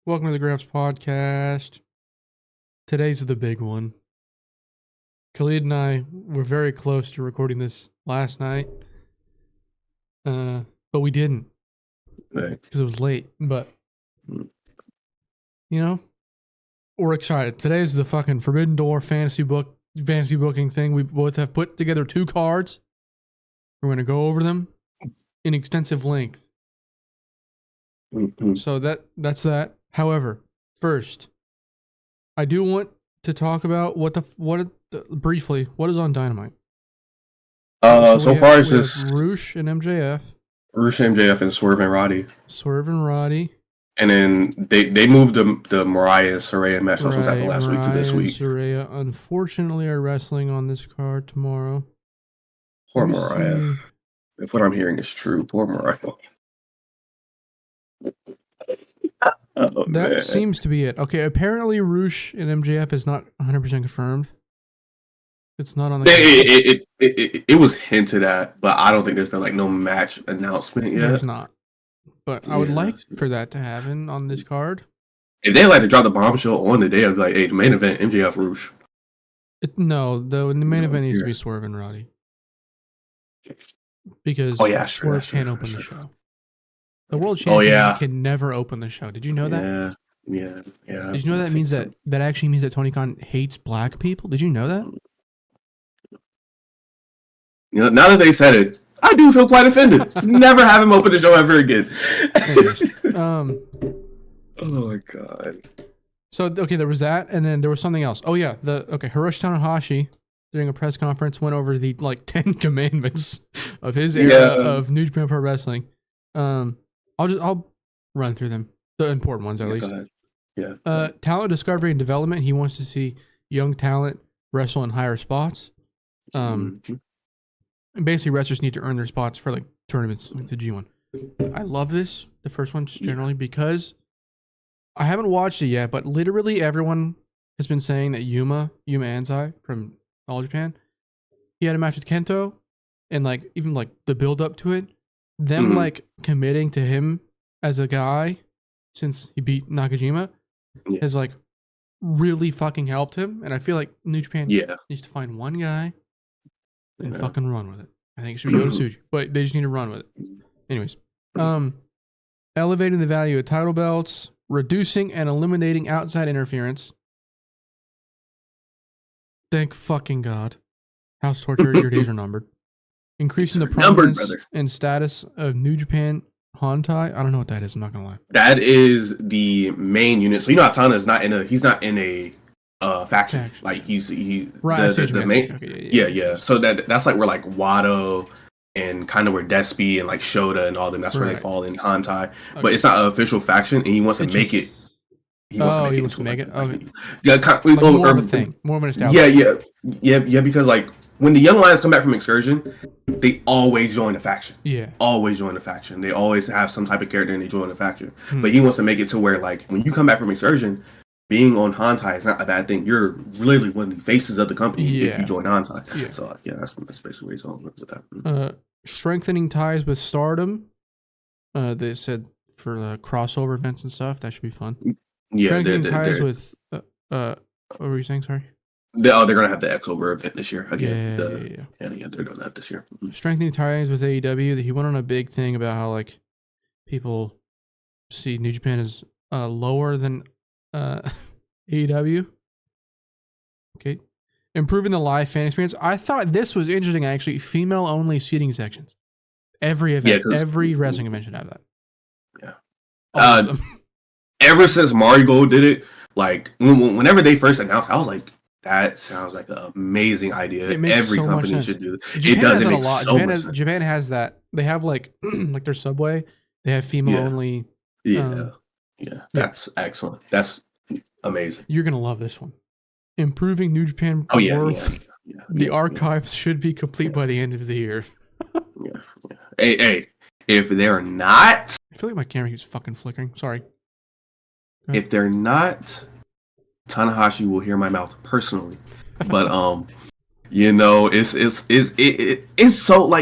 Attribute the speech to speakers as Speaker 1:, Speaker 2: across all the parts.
Speaker 1: Welcome to the Graps podcast. Today's the big one. Khalid and I were very close to recording this last night, but we didn't because it was late. But you know, we're excited. Today's the fucking Forbidden Door fantasy booking thing. We both have put together 2 cards. We're going to go over them in extensive length. So that's that. However, first, I do want to talk about briefly what is on Dynamite.
Speaker 2: So far it's just
Speaker 1: Roosh and MJF.
Speaker 2: Roosh and MJF and Swerve and Roddy.
Speaker 1: And
Speaker 2: then they moved the Mariah and Saraya match that was happening last week to this week.
Speaker 1: Saraya unfortunately are wrestling on this card tomorrow.
Speaker 2: Poor Mariah. If what I'm hearing is true, poor Mariah.
Speaker 1: That seems to be it. Okay, apparently Roosh and MJF is not 100% confirmed. It's not on the
Speaker 2: it was hinted at, but I don't think there's been like no match announcement yet.
Speaker 1: There's not. But I would like for that to happen on this card.
Speaker 2: If they like to drop the bombshell on the day, I'd be like, hey, the main event, MJF Roosh.
Speaker 1: The main event needs to be Swerve and Roddy. Because Swerve can't open the show. The world champion can never open the show. Did you know that?
Speaker 2: Yeah.
Speaker 1: Did you know that means that actually means that Tony Khan hates black people? Did you know that?
Speaker 2: You know, now that they said it, I do feel quite offended. Never have him open the show ever again. Oh my god.
Speaker 1: So there was that, and then there was something else. Oh yeah, Hiroshi Tanahashi during a press conference went over the 10 commandments of his era of New Japan Pro Wrestling. I'll run through them, the important ones at least.
Speaker 2: Go ahead.
Speaker 1: Talent discovery and development. He wants to see young talent wrestle in higher spots. And basically, wrestlers need to earn their spots for tournaments like the G1. I love this, the first one, just generally because I haven't watched it yet, but literally everyone has been saying that Yuma Anzai from All Japan, he had a match with Kento, and even the build up to it. Them committing to him as a guy since he beat Nakajima has really fucking helped him, and I feel like New Japan needs to find one guy and fucking run with it. I think it should be Yota Tsuji, but they just need to run with it. Anyways, elevating the value of title belts, reducing and eliminating outside interference. Thank fucking God. House Torture, your days are numbered. Increasing the prominence and status of New Japan Hontai. I don't know what that is. I'm not gonna lie.
Speaker 2: That is the main unit. So you know how Tana is he's not in a faction. Like he's
Speaker 1: right.
Speaker 2: The main. Okay, So that's where Wado and kind of where Despy and Shota and all them. That's where they fall in Hontai. Okay. But it's not an official faction, and he wants to make it. He wants to make it. Okay.
Speaker 1: More of a thing. More of an establishment.
Speaker 2: Yeah. Because when the Young Lions come back from excursion, they always join a faction. Yeah. Always join a faction. They always have some type of character and they join a faction. But he wants to make it to where when you come back from excursion, being on Hontai is not a bad thing. You're really one of the faces of the company if you join Hontai. Yeah. So that's basically what he's talking about with that.
Speaker 1: Strengthening ties with Stardom. They said for the crossover events and stuff, that should be fun.
Speaker 2: Yeah.
Speaker 1: Strengthening ties with what were you saying? Sorry.
Speaker 2: They're gonna have the Xover event this year again. They're doing that this year.
Speaker 1: Strengthening ties with AEW. That he went on a big thing about how people see New Japan as lower than AEW. Okay, improving the live fan experience. I thought this was interesting. Actually, female only seating sections. Every event, every wrestling event should have that.
Speaker 2: Yeah. Ever since Mario Gold did it, whenever they first announced, I was like, that sounds like an amazing idea. Every company should do it. It does. It makes so much sense.
Speaker 1: Japan has that. They have their Subway. They have female only.
Speaker 2: That's excellent. That's amazing.
Speaker 1: You're gonna love this one. Improving New Japan worth. The archives should be complete by the end of the year.
Speaker 2: Hey, if they're not,
Speaker 1: I feel like my camera keeps fucking flickering. Sorry.
Speaker 2: If they're not, Tanahashi will hear my mouth personally, but it's so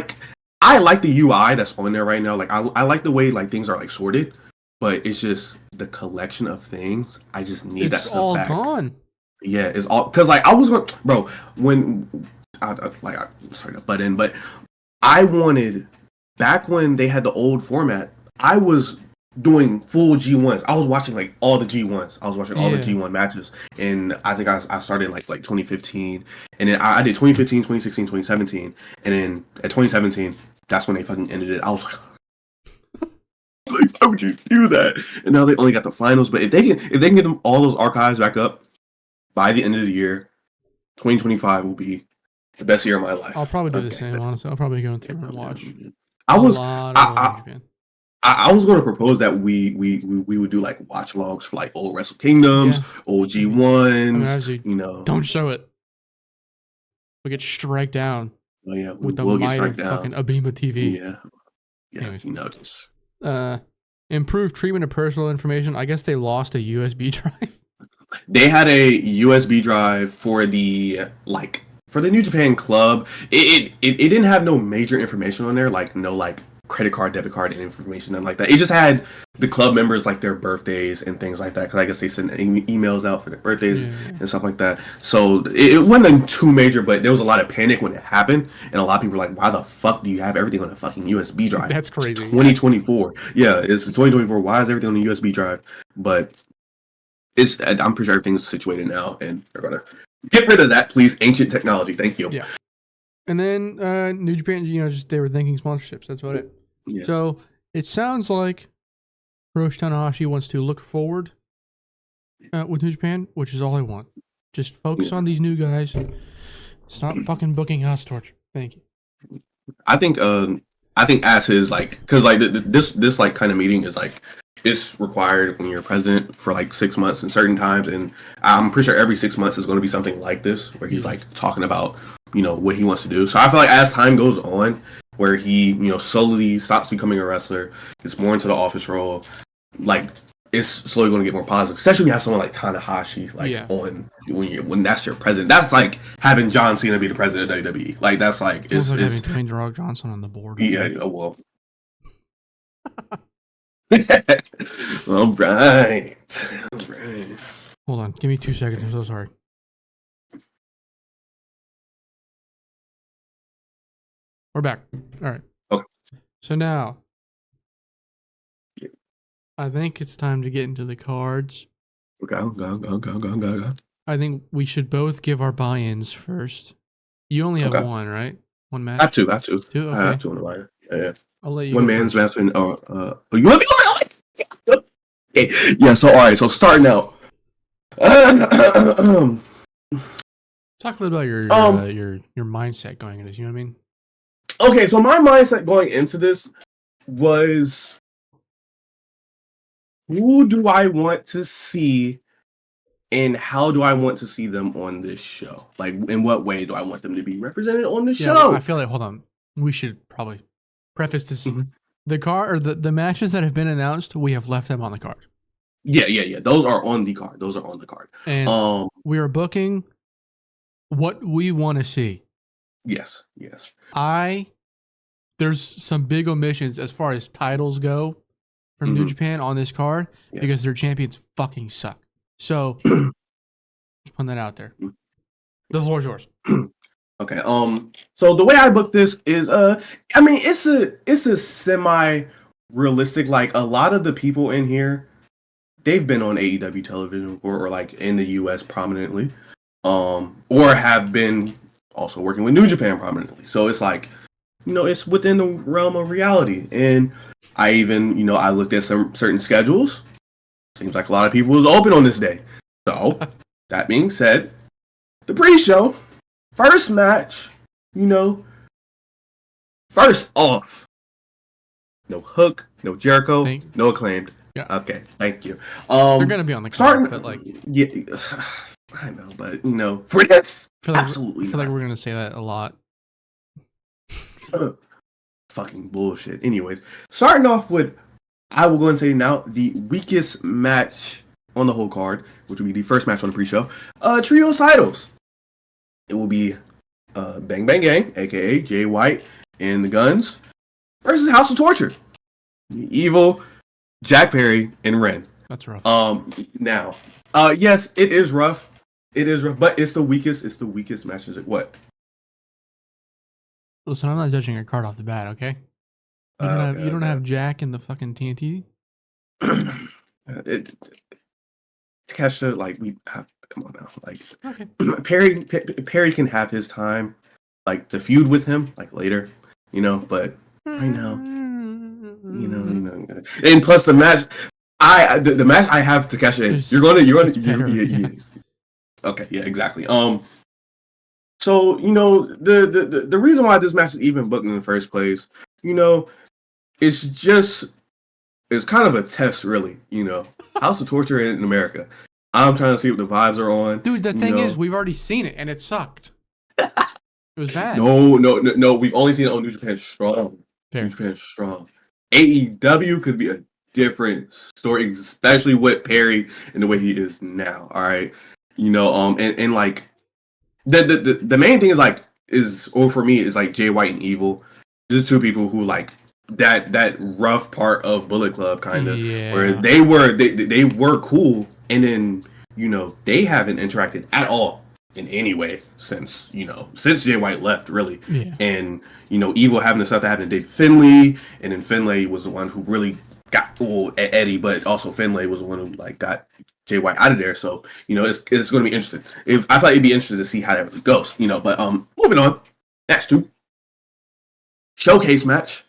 Speaker 2: I like the UI that's on there right now. I like the way things are sorted, but it's just the collection of things. I just need that
Speaker 1: It's
Speaker 2: stuff
Speaker 1: all
Speaker 2: back.
Speaker 1: gone.
Speaker 2: Yeah, it's all because like I was going, bro. When sorry to butt in, but I wanted back when they had the old format. I was doing full G1s. I was watching like all the G1s. I was watching all the G1 matches, and I think I started like 2015, and then I did 2015, 2016, 2017, and then at 2017, that's when they fucking ended it. I was like, why would you do that? And now they only got the finals. But if they can get them all those archives back up by the end of the year, 2025 will be the best year of my life.
Speaker 1: I'll probably do the same, honestly. I'll probably go through and watch
Speaker 2: I was going to propose that we would do like watch logs for like old Wrestle Kingdoms, old G1s. You know,
Speaker 1: don't show it. We get strike down.
Speaker 2: Oh yeah,
Speaker 1: with the might of fucking Abima TV.
Speaker 2: Yeah. Anyways. You know, just
Speaker 1: improved treatment of personal information. I guess they lost a USB drive.
Speaker 2: They had a USB drive for the New Japan Club. It didn't have no major information on there, like no like credit card, debit card, and information and like that. It just had the club members like their birthdays and things like that. Because I guess they send emails out for their birthdays and stuff like that. So it wasn't too major, but there was a lot of panic when it happened, and a lot of people were like, "Why the fuck do you have everything on a fucking USB drive?"
Speaker 1: That's crazy.
Speaker 2: It's 2024. Yeah, it's 2024. Why is everything on the USB drive? But I'm pretty sure everything's situated now, and they're gonna get rid of that, please. Ancient technology. Thank you.
Speaker 1: Yeah. And then New Japan, just they were thinking sponsorships. That's about it. Yeah. So it sounds like Hiroshi Tanahashi wants to look forward with New Japan, which is all I want. Just focus on these new guys. Stop fucking booking us, Torch. Thank you.
Speaker 2: I think as his because this like kind of meeting is like it's required when you're president for like 6 months and certain times, and I'm pretty sure every 6 months is going to be something like this where he's like talking about what he wants to do. So I feel like as time goes on, where he slowly stops becoming a wrestler, gets more into the office role, like it's slowly going to get more positive. Especially when you have someone like Tanahashi on when that's your president. That's like having John Cena be the president of WWE. Like that's like
Speaker 1: it's like having Dwayne The Rock Johnson on the board.
Speaker 2: Yeah. Well. All right.
Speaker 1: Hold on. Give me 2 seconds. I'm so sorry. We're back. All right.
Speaker 2: Okay.
Speaker 1: So now, I think it's time to get into the cards.
Speaker 2: Go.
Speaker 1: I think we should both give our buy-ins first. You only have one, right? One match?
Speaker 2: I have two.
Speaker 1: Two? Okay.
Speaker 2: I have two in the line. Yeah.
Speaker 1: I'll let you
Speaker 2: one man's match. You want to be okay. Yeah, so all right, so starting out.
Speaker 1: Talk a little about your mindset going into this, you know what I mean?
Speaker 2: Okay, so my mindset going into this was, who do I want to see and how do I want to see them on this show? Like, in what way do I want them to be represented on the show?
Speaker 1: I feel like, hold on, we should probably preface this. Mm-hmm. The card or the matches that have been announced, we have left them on the card.
Speaker 2: Yeah. Those are on the card.
Speaker 1: And we are booking what we want to see.
Speaker 2: Yes.
Speaker 1: There's some big omissions as far as titles go from New Japan on this card because their champions fucking suck. So just putting that out there. The floor is yours.
Speaker 2: Okay. So the way I booked this is it's a semi realistic, like a lot of the people in here, they've been on AEW television or like in the US prominently. Or have been also working with New Japan prominently. So it's like, it's within the realm of reality. And I even, I looked at some certain schedules. Seems like a lot of people was open on this day. So that being said, the pre-show, first match, first off, no Hook, no Jericho, no Acclaimed.
Speaker 1: Yeah.
Speaker 2: Okay, thank you.
Speaker 1: They're gonna be on the card, but like,
Speaker 2: yeah, I know, but for this, absolutely.
Speaker 1: I feel like we're gonna say that a lot.
Speaker 2: Fucking bullshit. Anyways, starting off with, I will go and say now the weakest match on the whole card, which will be the first match on the pre-show. Trios titles. It will be Bang Bang Gang, aka Jay White and the Guns, versus House of Torture. Evil, Jack Perry and Ren.
Speaker 1: That's rough.
Speaker 2: Now, yes, it is rough. It is rough, but it's the weakest. It's the weakest match. What?
Speaker 1: Listen, I'm not judging your card off the bat, okay? You don't have Jack in the fucking TNT.
Speaker 2: Kesha, like we have, come on now, like
Speaker 1: okay.
Speaker 2: Perry can have his time, like to feud with him, like later, but right now, and plus the match, the match I have Takesha in, okay, yeah, exactly. So the reason why this match is even booked in the first place, it's kind of a test, really. House of Torture in America. I'm trying to see what the vibes are on.
Speaker 1: Dude, the thing is, we've already seen it and it sucked. It was bad.
Speaker 2: No. We've only seen it on New Japan Strong. Fair. New Japan Strong. AEW could be a different story, especially with Perry and the way he is now. All right, and like the main thing for me is like Jay White and Evil. These are two people who like that rough part of Bullet Club kind of where they were cool, and then they haven't interacted at all in any way since Jay White left, really. And Evil having the stuff that happened to David Finlay, and then Finlay was the one who really got Eddie, but also Finlay was the one who like got Jay White out of there. So it's going to be interesting. I thought it'd be interesting to see how that really goes. But moving on, match 2, showcase match.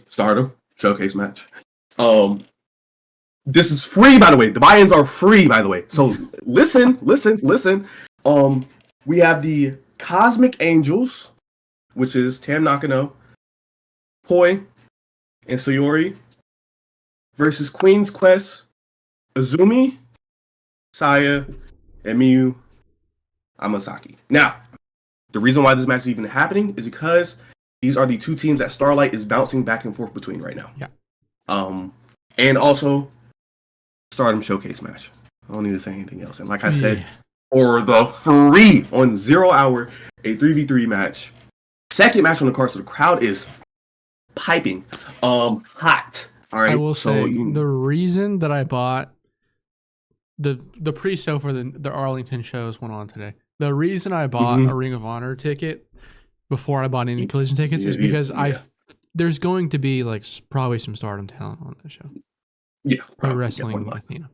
Speaker 2: Stardom showcase match. This is free, by the way. The buy-ins are free, by the way. So listen. We have the Cosmic Angels, which is Tam Nakano, Poi, and Sayori, versus Queen's Quest, Azumi, Saya, and Miyu Amasaki. Now, the reason why this match is even happening is because these are the two teams that Starlight is bouncing back and forth between right now.
Speaker 1: Yeah.
Speaker 2: And also Stardom showcase match. I don't need to say anything else. And like I said, for the free on 0 hour, a 3v3 match. Second match on the card, so the crowd is piping hot. All right.
Speaker 1: I will say the reason that I bought the pre-sale for the Arlington shows went on today. The reason I bought a Ring of Honor ticket before I bought any Collision tickets is because there's going to be like probably some Stardom talent on that show.
Speaker 2: Yeah,
Speaker 1: Pro Wrestling Athena.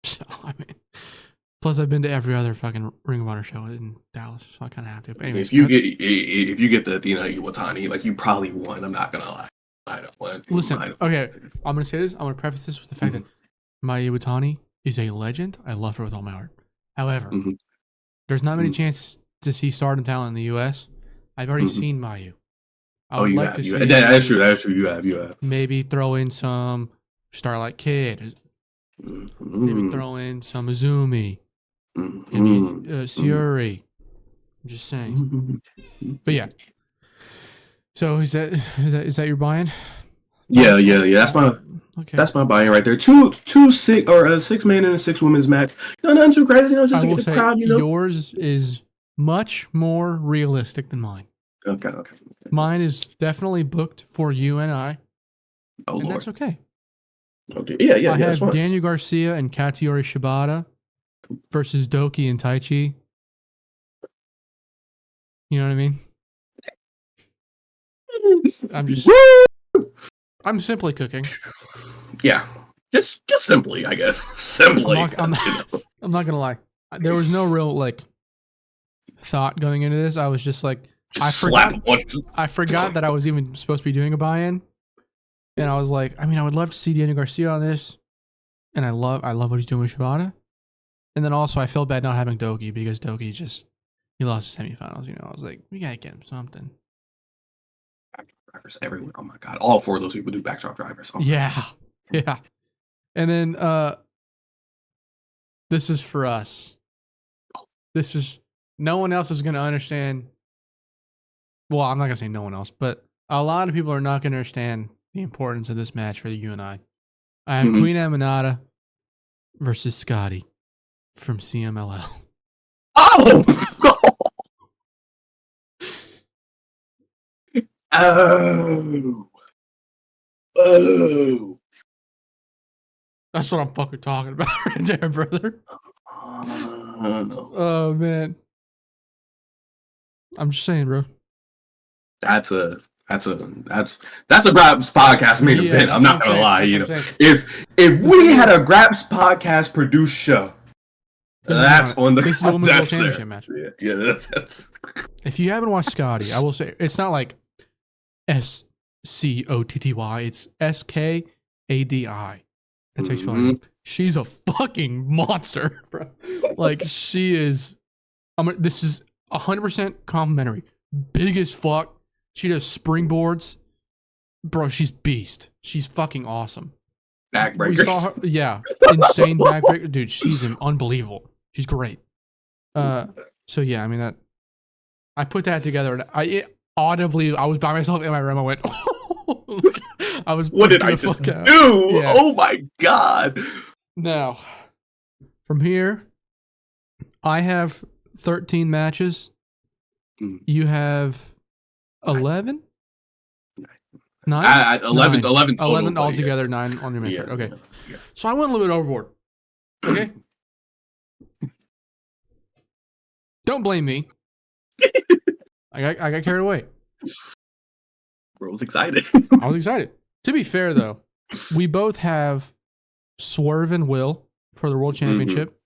Speaker 1: So I mean, plus I've been to every other fucking Ring of Honor show in Dallas, so I kind of have to. But anyways,
Speaker 2: if you get the Athena Iwatani, like you probably won. I'm not gonna lie. I don't want.
Speaker 1: Listen, okay, I'm gonna say this. I'm gonna preface this with the fact that Maya Iwatani is a legend. I love her with all my heart. However, there's not many chances to see Stardom talent in the U.S. I've already seen Mayu. I would like to see.
Speaker 2: That's true. You have.
Speaker 1: Maybe throw in some Starlight Kid. Maybe throw in some Azumi. Maybe Sayuri. I'm just saying. But yeah. So is that your buy-in?
Speaker 2: Yeah. That's my buy-in right there. Two 6 or a 6-man and a 6-women's match. Nothing too crazy. Just to get the crowd.
Speaker 1: Yours is much more realistic than mine.
Speaker 2: Okay.
Speaker 1: Mine is definitely booked for you and I.
Speaker 2: Oh,
Speaker 1: and
Speaker 2: Lord.
Speaker 1: That's okay.
Speaker 2: Okay. Yeah.
Speaker 1: I have Daniel Garcia and Katsuyori Shibata versus Doki and Taichi. You know what I mean? I'm simply cooking.
Speaker 2: Yeah. Just simply, I guess. Simply.
Speaker 1: I'm not gonna lie. There was no real thought going into this. I was just like, I forgot that I was even supposed to be doing a buy-in, and I was like, I mean, I would love to see Daniel Garcia on this, and I love what he's doing with Shibata, and then also I felt bad not having Doki because Doki he lost the semifinals. I was like, we gotta get him something.
Speaker 2: Drivers everywhere. Oh my god, all 4 of those people do backdrop drivers. Oh
Speaker 1: yeah. And then this is for us. No one else is gonna understand. Well, I'm not going to say no one else, but a lot of people are not going to understand the importance of this match for you and I. I have Queen Aminata versus Scotty from CMLL.
Speaker 2: Oh! Oh.
Speaker 1: That's what I'm fucking talking about right there, brother. Oh man. I'm just saying, bro.
Speaker 2: That's a Graps podcast main event. I'm not gonna lie. You know, if we had a Graps podcast produced show, that's on the
Speaker 1: this is the Women's World Championship match.
Speaker 2: Yeah, that's.
Speaker 1: If you haven't watched Scotty, I will say it's not like SCOTTY. It's SKADI. That's how you spell it. She's a fucking monster, bro. Like she is. This is 100% complimentary. Big as fuck. She does springboards, bro. She's beast. She's fucking awesome.
Speaker 2: Backbreakers.
Speaker 1: We saw her, yeah, insane backbreaker, dude. She's unbelievable. She's great. So yeah, I mean that. I put that together, and I was by myself in my room. I went, I was.
Speaker 2: What did I just do? Yeah. Oh my god!
Speaker 1: Now, from here, I have 13 matches. You have 11? 9? 11 altogether, yeah. 9 on your main card. Okay. Yeah. So I went a little bit overboard. Okay? Don't blame me. I got carried away.
Speaker 2: Bro was excited.
Speaker 1: I was excited. To be fair, though, we both have Swerve and Will for the World Championship.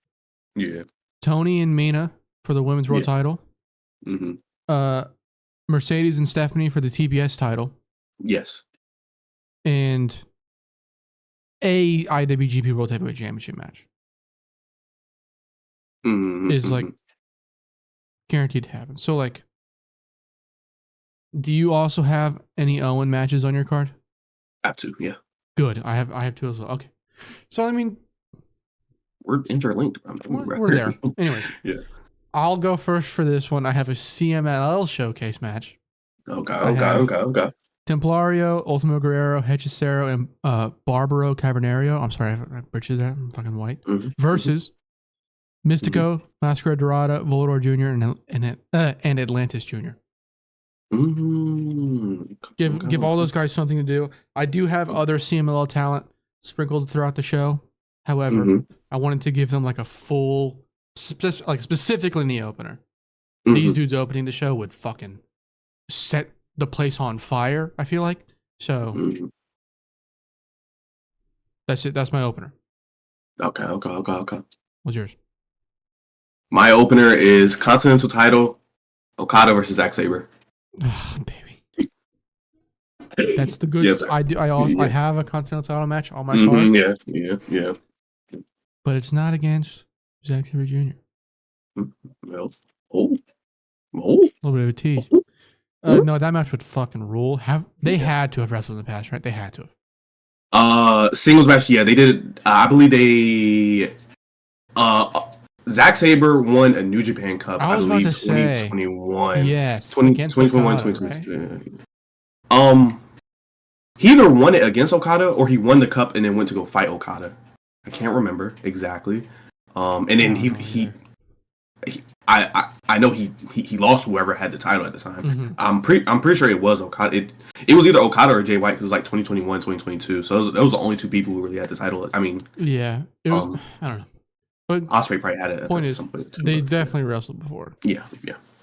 Speaker 2: Yeah.
Speaker 1: Tony and Mina for the Women's World title. Mercedes and Stephanie for the TBS title.
Speaker 2: Yes.
Speaker 1: And a IWGP World Heavyweight Championship match is like guaranteed to happen. So like, do you also have any Owen matches on your card?
Speaker 2: I have 2, yeah.
Speaker 1: Good. I have 2 as well. Okay. So I mean,
Speaker 2: we're interlinked.
Speaker 1: We're there. Anyways.
Speaker 2: Yeah.
Speaker 1: I'll go first for this one. I have a CMLL showcase match.
Speaker 2: Okay.
Speaker 1: Templario, Ultimo Guerrero, Hechicero, and Barbaro Cavernario. I'm sorry, I butchered that. I'm fucking white. Versus Mystico, Masquerade Dorada, Volador Jr., and Atlantis Jr. Give all those guys something to do. I do have other CMLL talent sprinkled throughout the show. However, I wanted to give them like a full, like specifically in the opener. These dudes opening the show would fucking set the place on fire, I feel like. So that's it. That's my opener.
Speaker 2: Okay.
Speaker 1: What's yours?
Speaker 2: My opener is Continental title, Okada versus Zack Sabre.
Speaker 1: Oh, baby. That's the good. Yes, I have a Continental title match on my card.
Speaker 2: Yeah.
Speaker 1: But it's not against Zack Sabre Jr.
Speaker 2: Well,
Speaker 1: a little bit of a tease. No, that match would fucking rule. They had to have wrestled in the past, right? They had to
Speaker 2: have. Singles match, yeah, they did. I believe they. Zack Sabre won a New Japan Cup. I believe 2021.
Speaker 1: Yes,
Speaker 2: 2021, 2022. He either won it against Okada or he won the cup and then went to go fight Okada. I can't remember exactly. And then I know he lost whoever had the title at the time. I'm pretty sure it was Okada. It was either Okada or Jay White because it was like 2021, 2022. So those were the only 2 people who really had the title. I mean,
Speaker 1: yeah, it was. I don't know. But
Speaker 2: Ospreay probably had it.
Speaker 1: Point is, some point too, they definitely wrestled before.
Speaker 2: Yeah.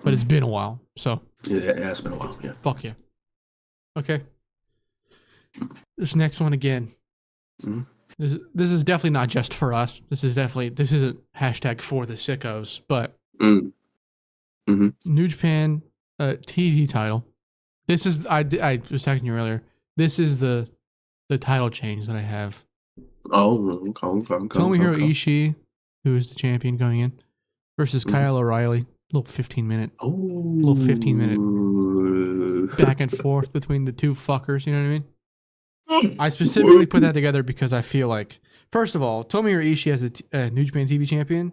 Speaker 1: But it's been a while, so
Speaker 2: yeah, it's been a while. Yeah.
Speaker 1: Fuck yeah. Okay. This next one again. This is definitely not just for us. This isn't hashtag for the sickos, but New Japan TV title. This is I was talking to you earlier. This is the title change that I have. Tomohiro Ishii, who is the champion going in, versus Kyle O'Reilly. Little 15 minute back and forth between the 2 fuckers. You know what I mean? I specifically put that together because I feel like, first of all, Tomohiro Ishii as a New Japan TV champion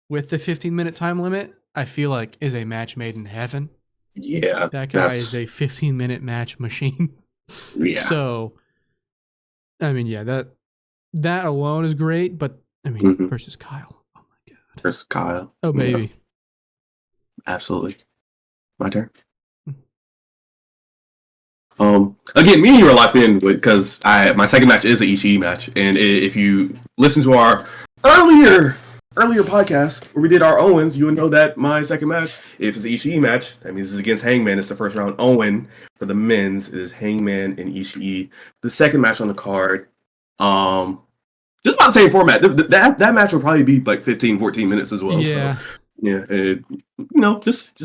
Speaker 1: with the 15-minute time limit, I feel like is a match made in heaven.
Speaker 2: Yeah.
Speaker 1: That guy is a 15-minute match machine.
Speaker 2: Yeah.
Speaker 1: So, I mean, yeah, that alone is great, but I mean, versus Kyle. Oh my god.
Speaker 2: Versus Kyle.
Speaker 1: Oh baby.
Speaker 2: Yeah. Absolutely. My turn. Again, me and you are locked in because my second match is an Ishii match, and if you listen to our earlier podcast where we did our Owens, you would know that my second match, if it's an Ishii match, that means it's against Hangman. It's the first round Owen. For the men's, it is Hangman and Ishii. The second match on the card, just about the same format. That match will probably be like 15, 14 minutes as well.
Speaker 1: Yeah.
Speaker 2: So, yeah, just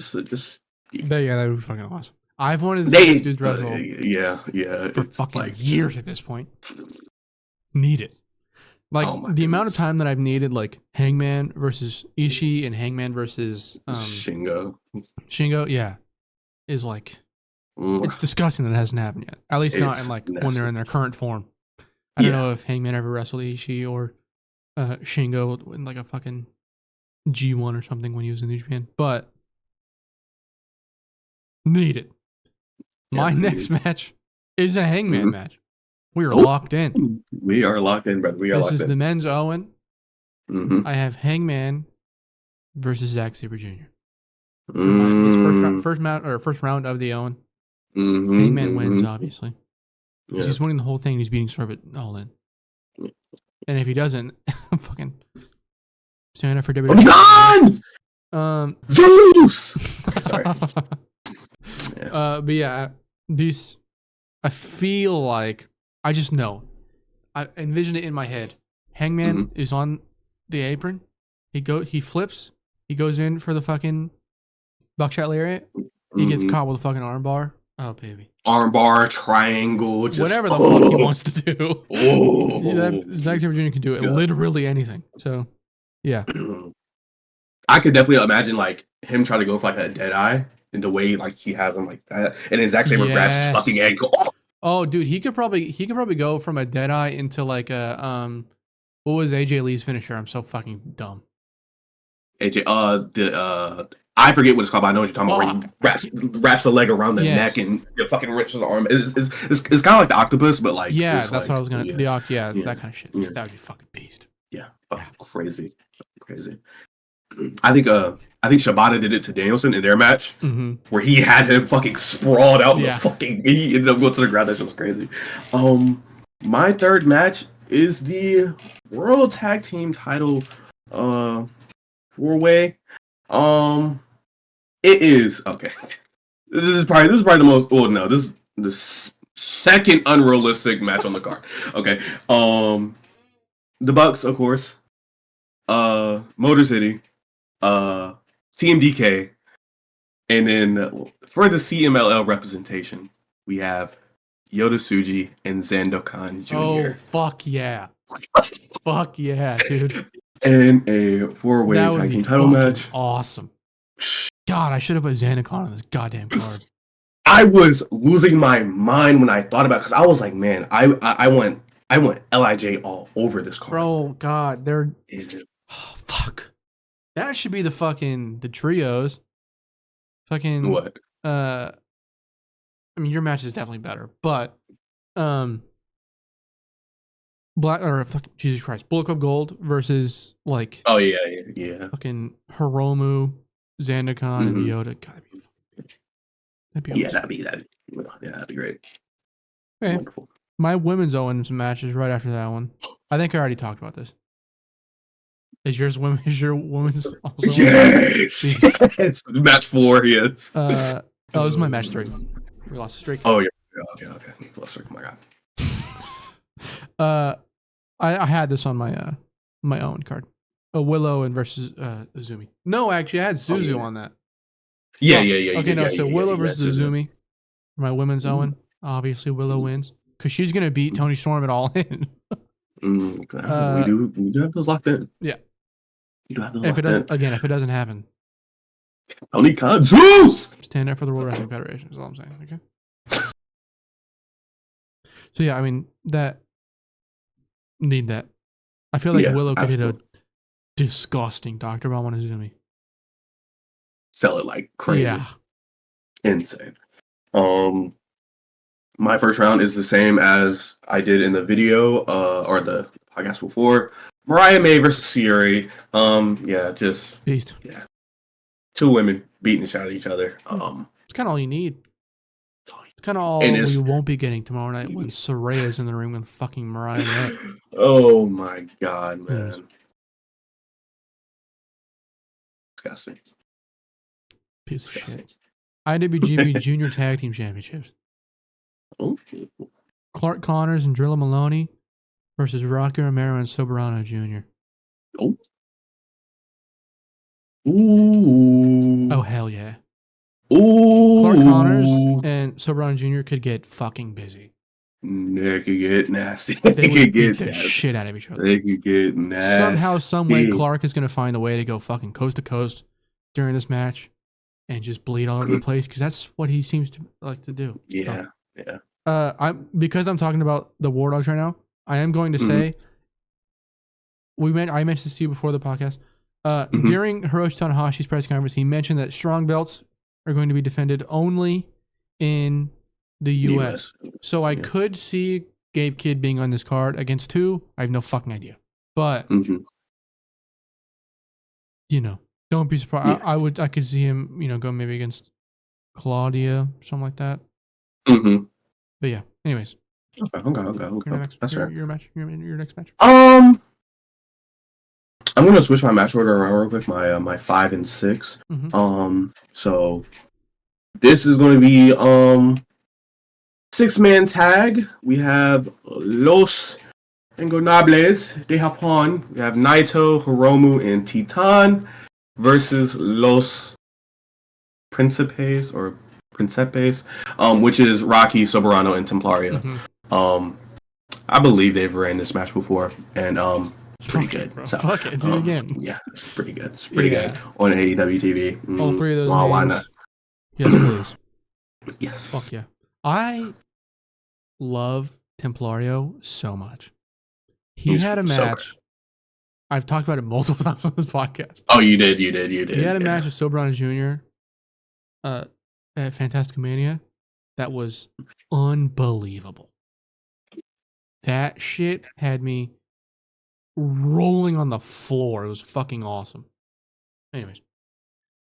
Speaker 1: yeah, that would be fucking awesome. I've wanted to see these dudes wrestle.
Speaker 2: Yeah.
Speaker 1: For fucking like, years at this point. Need it. Like the amount of time that I've needed, like Hangman versus Ishii and Hangman versus
Speaker 2: Shingo,
Speaker 1: yeah, is like it's disgusting that it hasn't happened yet. At least not in like when they're in their current form. I don't know if Hangman ever wrestled Ishii or Shingo in like a fucking G1 or something when he was in New Japan, but need it. My next match is a Hangman match. We are locked in.
Speaker 2: We are locked in, brother.
Speaker 1: This is the men's Owen. I have Hangman versus Zack Sabre Jr. For his first round of the Owen. Hangman wins, obviously. Yeah. He's winning the whole thing. He's beating Sorbet all in. And if he doesn't, I'm fucking stand up for WWE. Zeus! Sorry. But yeah, these, I feel like, I just know. I envision it in my head. Hangman is on the apron. He flips. He goes in for the fucking buckshot lariat. He gets caught with a fucking armbar. Oh, baby.
Speaker 2: Armbar, triangle, just
Speaker 1: whatever the fuck he wants to do. Zack Sabre Jr. can do it. Literally anything. So, yeah.
Speaker 2: I could definitely imagine like him trying to go for like a dead eye in the way like he has him like that, and then Zack Sabre grabs his fucking ankle.
Speaker 1: Oh, dude, he could probably go from a dead eye into like a what was AJ Lee's finisher? I'm so fucking dumb.
Speaker 2: I forget what it's called, but I know what you're talking about. Where he wraps the leg around the neck and fucking wrenches the arm. It's kind of like the octopus, but like
Speaker 1: that's what I was gonna. That kind of shit. Yeah. That would be fucking beast.
Speaker 2: Yeah, crazy. I think Shibata did it to Danielson in their match, where he had him fucking sprawled out. He ended up going to the ground. That shit was crazy. My third match is the World Tag Team Title, 4-way. It is okay. This is probably the most. Well, no, this is the second unrealistic match on the card. Okay. The Bucks, of course. Motor City. TMDK, and then for the CMLL representation, we have Yota Tsuji and Zando Khan Jr.
Speaker 1: Oh, fuck yeah. Fuck yeah, dude.
Speaker 2: And a 4-way tag team title match.
Speaker 1: Awesome. God, I should have put Zando Khan on this goddamn card.
Speaker 2: I was losing my mind when I thought about it because I was like, man, I want LIJ all over this card.
Speaker 1: Bro, God, they're fuck. That should be the trios. Fucking
Speaker 2: what?
Speaker 1: I mean, your match is definitely better, but Jesus Christ, Bullet Club Gold versus like fucking Hiromu, Zandakan, and Yota. God, that'd be awesome.
Speaker 2: That'd be great.
Speaker 1: Okay.
Speaker 2: Wonderful.
Speaker 1: My women's Owens match is right after that one. I think I already talked about this. Is your women's also?
Speaker 2: Yes. Match 4, yes.
Speaker 1: This is my match 3. We lost a streak.
Speaker 2: Oh yeah. Okay. We lost a streak. Oh my
Speaker 1: god. I had this on my my own card. Willow and versus Azumi. No, actually, I had Suzu on that.
Speaker 2: Yeah.
Speaker 1: Okay, so Willow versus Azumi. For my women's Owen. Obviously, Willow wins because she's gonna beat Toni Storm at All In.
Speaker 2: We do have those locked in.
Speaker 1: Yeah.
Speaker 2: If
Speaker 1: it doesn't happen,
Speaker 2: Tony Khan Zeus!
Speaker 1: Stand up for the World Wrestling Federation is all I'm saying. Okay. So yeah, I mean need that. I feel like Willow could hit a disgusting Dr. Belmont Azumi.
Speaker 2: Sell it like crazy.
Speaker 1: Yeah.
Speaker 2: Insane. My first round is the same as I did in the video, or the podcast before. Mariah May versus Syuri. Just
Speaker 1: beast.
Speaker 2: Yeah. 2 women beating the shit out of each other.
Speaker 1: It's kind of all you need.
Speaker 2: That's all you
Speaker 1: It's kind of all we won't be getting tomorrow night when Soraya's in the ring with fucking Mariah May.
Speaker 2: Oh my god, man. Disgusting.
Speaker 1: Piece of shit. IWGP Junior Tag Team Championships.
Speaker 2: Oh.
Speaker 1: Clark Connors and Drilla Maloney versus Rocky Romero and Soberano Jr.
Speaker 2: Oh. Ooh.
Speaker 1: Oh, hell yeah.
Speaker 2: Ooh.
Speaker 1: Clark Connors and Soberano Jr. could get fucking busy.
Speaker 2: They could get nasty.
Speaker 1: They could beat the shit out of each other.
Speaker 2: They could get nasty.
Speaker 1: Somehow, some way, Clark is going to find a way to go fucking coast to coast during this match and just bleed all over the place because that's what he seems to like to do.
Speaker 2: Yeah, yeah.
Speaker 1: Because I'm talking about the War Dogs right now, I am going to say I mentioned this to you before the podcast. During Hiroshi Tanahashi's press conference, he mentioned that strong belts are going to be defended only in the US. So I could see Gabe Kidd being on this card against 2. I have no fucking idea. But you know, don't be surprised. Yeah. I could see him, go maybe against Claudia, something like that. But yeah. Anyways.
Speaker 2: Okay. That's fair.
Speaker 1: Your match. Your next match.
Speaker 2: I'm gonna switch my match order around real quick. My 5 and 6. So this is gonna be 6-man tag. We have Los Ingobernables de Japón. We have Naito, Hiromu, and Titan versus Los Principes, which is Rocky, Soberano, and Templaria. I believe they've ran this match before, and it's pretty good.
Speaker 1: Bro.
Speaker 2: So,
Speaker 1: Fuck it, do it again.
Speaker 2: Yeah, it's pretty good. It's pretty good on AEW TV.
Speaker 1: All 3 of those.
Speaker 2: Why not?
Speaker 1: Yes, please.
Speaker 2: Yes.
Speaker 1: Fuck yeah. I love Templario so much. He had a match. I've talked about it multiple times on this podcast.
Speaker 2: Oh, you did. He
Speaker 1: had a match with Soberano Jr. At Fantasticmania that was unbelievable. That shit had me rolling on the floor. It was fucking awesome. Anyways,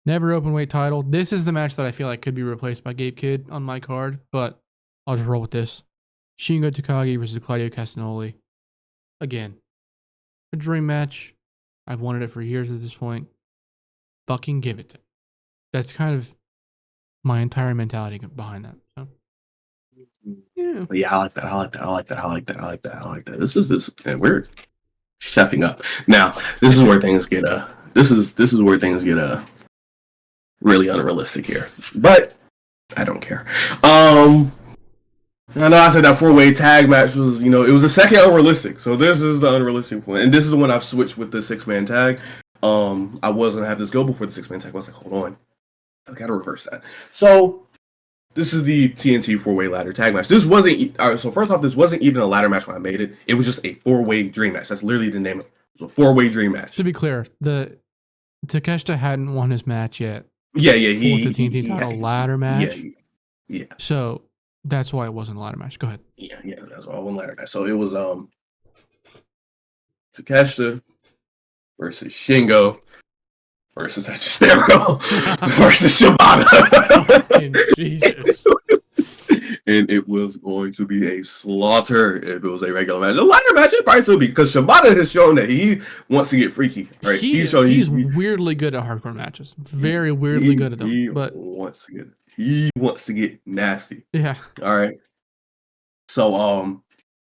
Speaker 1: never open weight title. This is the match that I feel like could be replaced by Gabe Kidd on my card, but I'll just roll with this. Shingo Takagi versus Claudio Castagnoli. Again, a dream match. I've wanted it for years at this point. Fucking give it to me. That's kind of my entire mentality behind that. So,
Speaker 2: yeah, I like that. This is we're chefing up. Now, this is where things get really unrealistic here. But I don't care. I know I said that 4-way tag match was, it was the second unrealistic. So this is the unrealistic point. And this is when I've switched with the 6-man tag. I was going to have this go before the 6-man tag. I was like, hold on. I got to reverse that. So this is the TNT 4-way ladder tag match. This wasn't, so first off, this wasn't even a ladder match when I made it. It was just a 4-way dream match. That's literally the name of it. It was a 4-way dream match.
Speaker 1: To be clear, the Takeshita hadn't won his match yet.
Speaker 2: Yeah.
Speaker 1: The TNT title ladder match.
Speaker 2: Yeah.
Speaker 1: So that's why it wasn't a ladder match. Go ahead.
Speaker 2: Yeah, that's all one ladder match. So it was Takeshita versus Shingo versus Hachistero versus Shibata.
Speaker 1: Jesus.
Speaker 2: And it was going to be a slaughter if it was a regular match. The ladder match it probably still be because Shibata has shown that he wants to get freaky. Right?
Speaker 1: He's weirdly good at hardcore matches. Very weirdly good at them.
Speaker 2: He wants to get nasty.
Speaker 1: Yeah.
Speaker 2: All right. So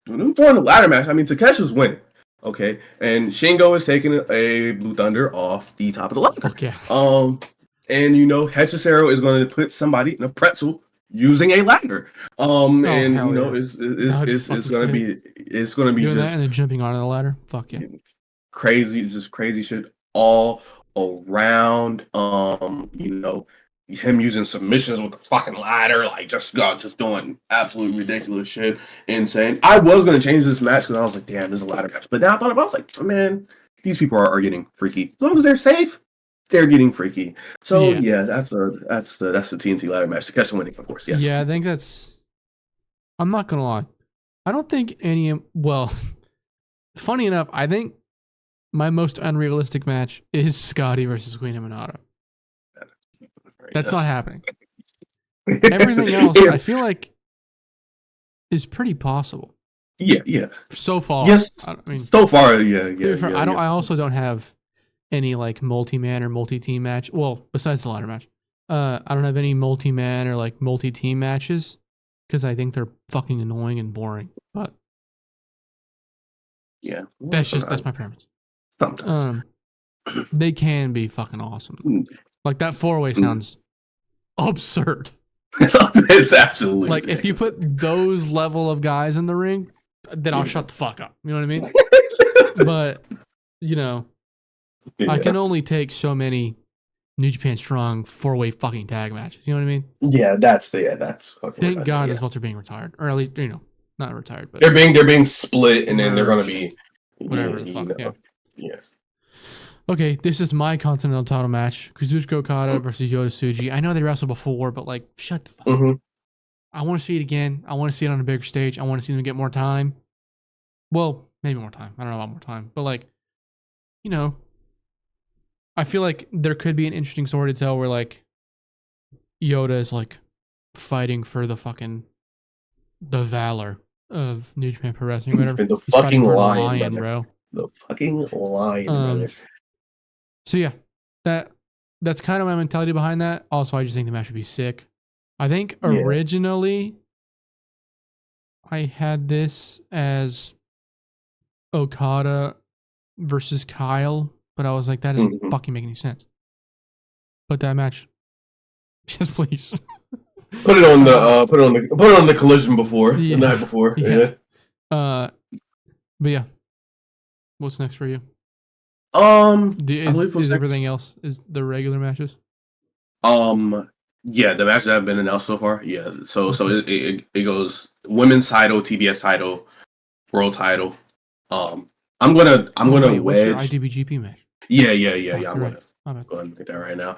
Speaker 2: when for the ladder match, I mean Takeshi's winning. Okay, and Shingo is taking a Blue Thunder off the top of the ladder.
Speaker 1: Okay.
Speaker 2: And Hechicero is going to put somebody in a pretzel using a ladder. It's going to be
Speaker 1: doing
Speaker 2: just
Speaker 1: that and then jumping onto the ladder. Fuck yeah.
Speaker 2: Crazy, just crazy shit all around. Him using submissions with the fucking ladder, like just doing absolute ridiculous shit, insane. I was gonna change this match because I was like, damn, this is a ladder match. But then I thought about it, I was like, man, these people are getting freaky. As long as they're safe, they're getting freaky. So yeah that's the TNT ladder match. To catch the winning, of course. Yes.
Speaker 1: Yeah, I think that's. I'm not gonna lie. I don't think any. Well, funny enough, I think my most unrealistic match is Scotty versus Queen Himanoto. That's not happening. Everything else, I feel like is pretty possible.
Speaker 2: Yeah.
Speaker 1: So far,
Speaker 2: yes.
Speaker 1: I mean,
Speaker 2: so far, yeah.
Speaker 1: I also don't have any like multi-man or multi-team match. Well, besides the ladder match, I don't have any multi-man or like multi-team matches because I think they're fucking annoying and boring. But
Speaker 2: yeah,
Speaker 1: that's my preference.
Speaker 2: Sometimes
Speaker 1: they can be fucking awesome. Like that 4-way sounds absurd.
Speaker 2: It's absolutely
Speaker 1: like
Speaker 2: ridiculous.
Speaker 1: If you put those level of guys in the ring, then I'll shut the fuck up. You know what I mean? But I can only take so many New Japan Strong 4-way fucking tag matches. You know what I mean?
Speaker 2: Yeah, that's
Speaker 1: Thank God those belts are being retired, or at least not retired, but
Speaker 2: they're being split, and then they're gonna be
Speaker 1: whatever the fuck.
Speaker 2: Yeah.
Speaker 1: Okay, this is my Continental title match: Kazuchika Okada versus Yota Tsuji. I know they wrestled before, but like, shut the fuck up. I want to see it again. I want to see it on a bigger stage. I want to see them get more time. Well, maybe more time. I don't know about more time, but like, I feel like there could be an interesting story to tell where like Yoda is like fighting for the valor of New Japan Pro Wrestling, whatever.
Speaker 2: The fucking lion,
Speaker 1: bro.
Speaker 2: The fucking lion, brother.
Speaker 1: So yeah, that's kind of my mentality behind that. Also, I just think the match would be sick. I think originally I had this as Okada versus Kyle, but I was like, that doesn't fucking make any sense. But that match, yes, please.
Speaker 2: Put it on the collision before the night before. Yeah.
Speaker 1: But yeah, what's next for you?
Speaker 2: Is
Speaker 1: everything else is the regular matches?
Speaker 2: Yeah, the matches that have been announced so far. Yeah, so it goes women's title, TBS title, world title. I'm gonna wedge.
Speaker 1: What's your IWGP match?
Speaker 2: Yeah. I'm gonna go ahead and get that right now.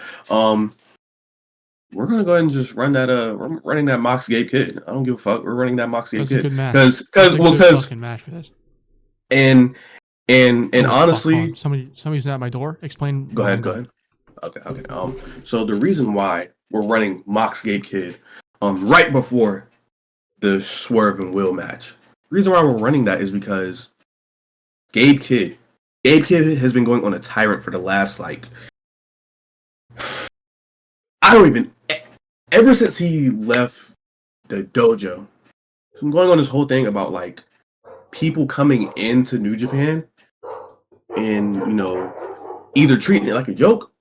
Speaker 2: We're gonna go ahead and just run that. We're running that Mox Gabe Kid. I don't give a fuck. We're running that Mox Gabe Kid.
Speaker 1: Good match.
Speaker 2: Because
Speaker 1: fucking match for this.
Speaker 2: And honestly,
Speaker 1: somebody's at my door. Explain.
Speaker 2: Go ahead. Okay. So the reason why we're running Mox Gabe Kid, right before the Swerve and Will match. The reason why we're running that is because Gabe Kid has been going on a tyrant for the last ever since he left the dojo. He's been going on this whole thing about like people coming into New Japan and either treating it like a joke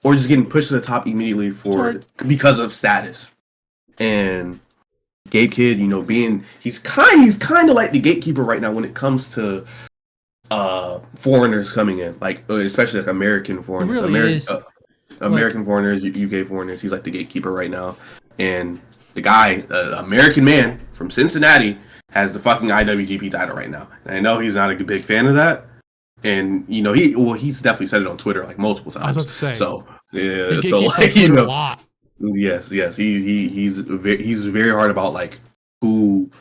Speaker 2: or just getting pushed to the top immediately because of status. And Gabe Kid, he's kind of like the gatekeeper right now when it comes to foreigners coming in, like especially like American foreigners, American foreigners, UK foreigners. He's like the gatekeeper right now. And the guy, American man from Cincinnati, has the fucking IWGP title right now. And I know he's not a big fan of that. And he's definitely said it on Twitter like multiple times.
Speaker 1: I was about to say.
Speaker 2: So
Speaker 1: yeah, so like a lot.
Speaker 2: Yes, he's very hard about like who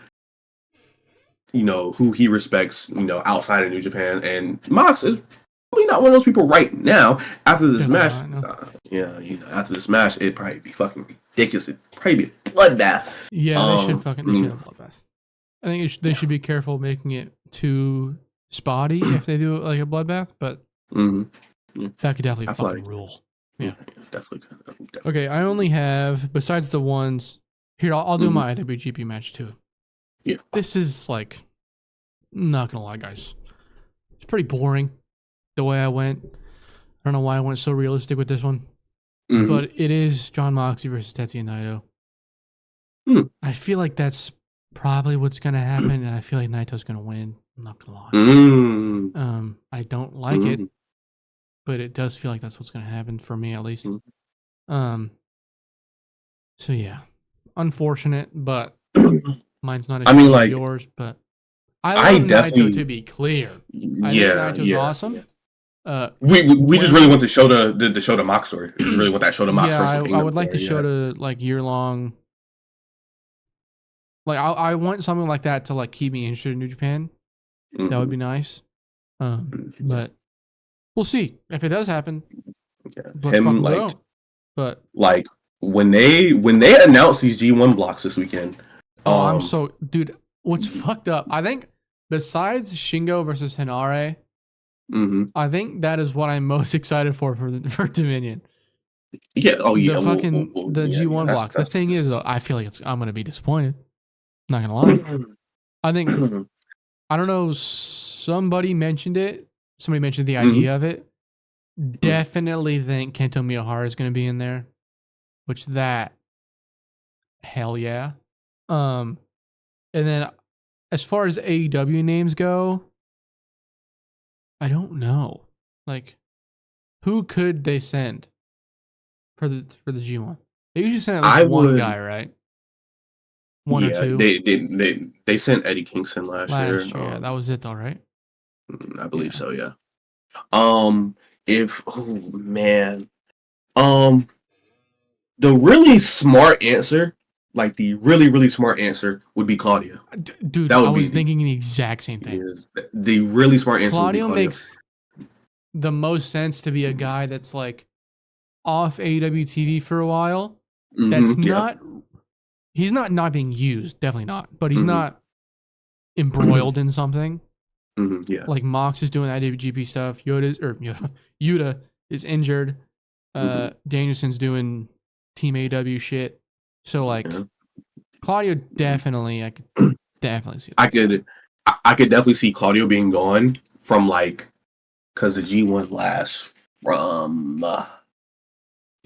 Speaker 2: he respects, outside of New Japan, and Mox is probably not one of those people right now. After this match, after this match, it'd probably be fucking ridiculous. It'd probably be a bloodbath.
Speaker 1: Yeah, they should have bloodbath. I think they should be careful making it too spotty if they do like a bloodbath, but that could definitely fucking rule. Yeah,
Speaker 2: definitely.
Speaker 1: Okay, I only have, besides the ones here, I'll do my IWGP match too.
Speaker 2: Yeah,
Speaker 1: this is like, not gonna lie, guys, it's pretty boring the way I went. I don't know why I went so realistic with this one, but it is Jon Moxley versus Tetsuya Naito. I feel like that's probably what's gonna happen, and I feel like Naito's gonna win. I'm not gonna lie. I don't like it, but it does feel like that's what's gonna happen for me, at least. So yeah, unfortunate, but mine's not as good as yours. But I love Naito, to be clear. I think Naito's awesome.
Speaker 2: We just really want to show the Mox story. We just really want that show the Mox story.
Speaker 1: I would like to show the like year-long. Like I want something like that to like keep me interested in New Japan. That would be nice. But we'll see if it does happen. But
Speaker 2: like when they announce these G1 blocks this weekend.
Speaker 1: I'm so dude. what's fucked up, I think, besides Shingo versus Hinare, I think that is what I'm most excited for Dominion.
Speaker 2: Yeah. Oh yeah.
Speaker 1: The fucking the G1 blocks. The thing is, though, I feel like I'm gonna be disappointed. Not gonna lie. I think I don't know. Somebody mentioned it. Somebody mentioned the idea of it. Definitely think Kento Miyahara is gonna be in there. Which hell yeah. And then as far as AEW names go, I don't know. Like, who could they send for the G1? They usually send at least one guy, right? One or two.
Speaker 2: They sent Eddie Kingston last year.
Speaker 1: Yeah, that was it though, right?
Speaker 2: I believe so. Yeah. The really smart answer, like the really smart answer, would be Claudio.
Speaker 1: Dude, I was thinking the exact same thing.
Speaker 2: The really smart answer
Speaker 1: Claudio makes the most sense to be a guy that's like off AEW TV for a while. That's not. He's not being used, definitely not. But he's not embroiled in something.
Speaker 2: Yeah.
Speaker 1: Like Mox is doing IWGP stuff. Yuta is injured. Danielson's doing Team AEW shit. So like, Claudio definitely, I could definitely see that.
Speaker 2: I could definitely see Claudio being gone from like, because the G1 lasts from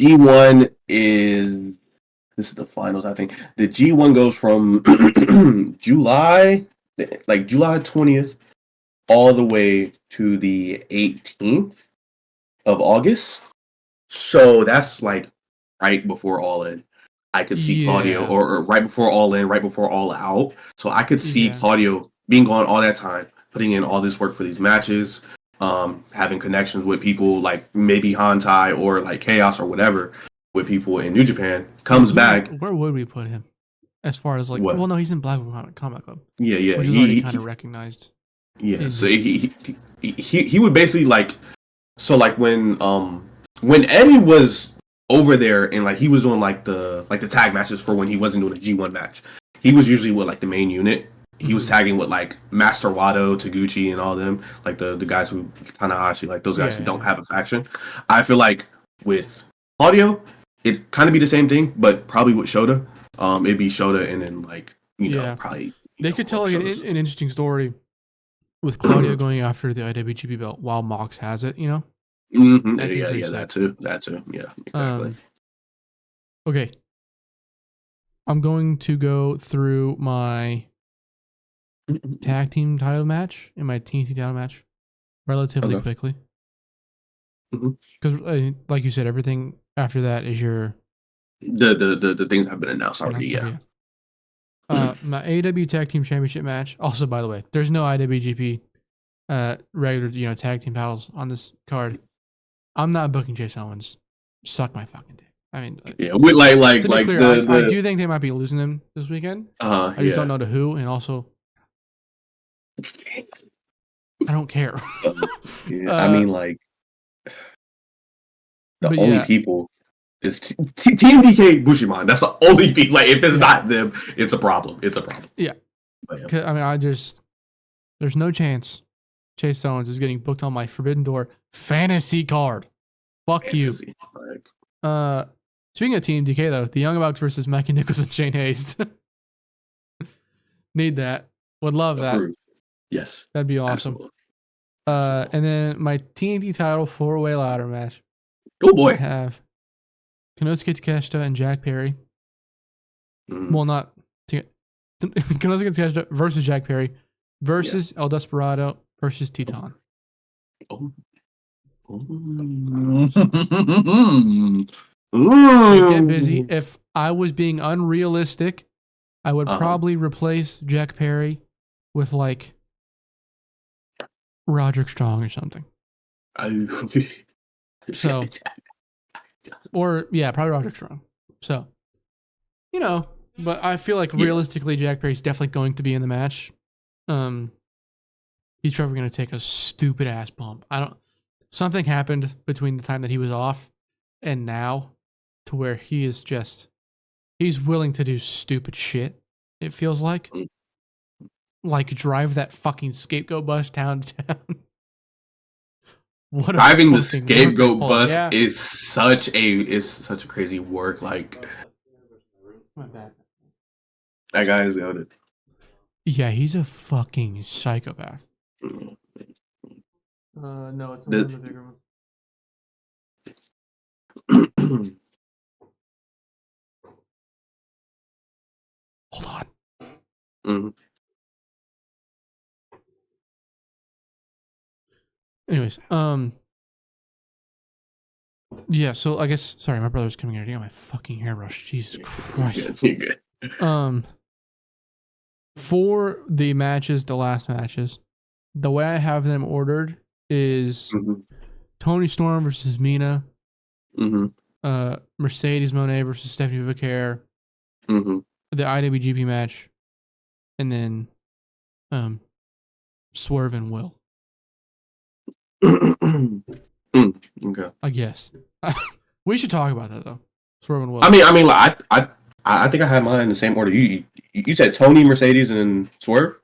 Speaker 2: G1 is, this is the finals, I think. The G1 goes from July 20th all the way to the 18th of August. So that's like right before All In. I could see Claudio, or right before All In, right before All Out. So I could see Claudio being gone all that time, putting in all this work for these matches, having connections with people like maybe Hantai or like Chaos or whatever, with people in New Japan, comes back.
Speaker 1: Where would we put him? As far as like, well, no, he's in Blackpool Combat Club.
Speaker 2: Yeah.
Speaker 1: Which is already kind of recognized.
Speaker 2: Yeah, so he would basically like, so like when Eddie was over there and like he was doing like the tag matches for when he wasn't doing a G1 match, he was usually with like the main unit. He was tagging with like Master Wado, Taguchi, and all them, like the guys who Tanahashi, like those guys who don't have a faction. I feel like with Claudio, it'd kind of be the same thing, but probably with Shota, it'd be Shota and then like probably
Speaker 1: they could tell like an interesting story with Claudio going after the IWGP belt while Mox has it, you know?
Speaker 2: That too. Yeah, exactly.
Speaker 1: Okay. I'm going to go through my tag team title match and my TNT title match relatively quickly. Because, like you said, everything after that is your...
Speaker 2: The things have been announced already,
Speaker 1: my AEW Tag Team Championship match. Also, by the way, there's no IWGP regular, tag team battles on this card. I'm not booking Chase Owens. Suck my fucking dick. I mean,
Speaker 2: with like
Speaker 1: to be clear, I do think they might be losing him this weekend. I just don't know to who, and also I don't care.
Speaker 2: I mean, like the only people is TMDK Bushiman. That's the only people. Like, if it's not them, it's a problem.
Speaker 1: Yeah. I mean, there's no chance Chase Owens is getting booked on my Forbidden Door fantasy card. Fuck you. Speaking of TMDK though, the Young Bucks versus Mackie Nichols and Shane Hayes. Need that. Would love that.
Speaker 2: Yes.
Speaker 1: That'd be awesome. Absolutely. And then my TNT title 4-way ladder match.
Speaker 2: Oh boy.
Speaker 1: I have Konosuke Takeshita and Jack Perry. Well, not Konosuke Takeshita versus Jack Perry versus El Desperado versus Teton. Get busy. If I was being unrealistic, I would probably replace Jack Perry with like Roderick Strong or something. So, probably Roderick Strong. So, but I feel like realistically, Jack Perry's definitely going to be in the match. He's probably going to take a stupid ass bump. Something happened between the time that he was off and now to where he's willing to do stupid shit. It feels like. like drive that fucking scapegoat bus downtown.
Speaker 2: What driving the scapegoat bus is such a crazy work. Like, my bad. That guy is goated.
Speaker 1: Yeah, he's a fucking psychopath. No, it's one of the bigger ones. Hold on. Mm-hmm. Anyways, yeah, so I guess, sorry, my brother's coming in to get my fucking hairbrush. Jesus Christ. You're good. For the matches, the last matches, the way I have them ordered is Toni Storm versus Mina, Mercedes Moné versus Stephanie Vicaire, the IWGP match, and then Swerve and Will. Okay. I guess. We should talk about that though. Swerve and Will.
Speaker 2: I mean, like, I think I had mine in the same order. You said Tony, Mercedes, and Swerve?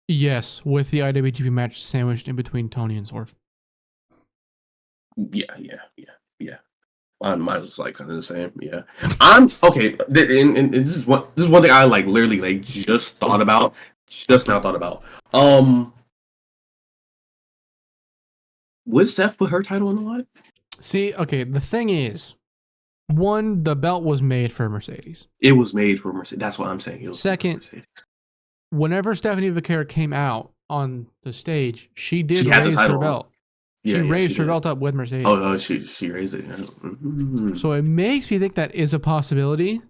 Speaker 1: Yes, with the IWGP match sandwiched in between Tony and Swerve.
Speaker 2: Yeah. Mine was like kind of the same. Yeah, I'm okay. And this is one thing I like literally like just thought about, just now thought about. Would Steph put her title on the line?
Speaker 1: See, okay, the thing is, one, the belt was made for Mercedes.
Speaker 2: It was made for Mercedes. That's what I'm saying.
Speaker 1: Second, whenever Stephanie Vicaire came out on the stage, she did raise her belt. She raised her belt up with Mercedes.
Speaker 2: Oh, she raised it. Mm-hmm.
Speaker 1: So it makes me think that is a possibility.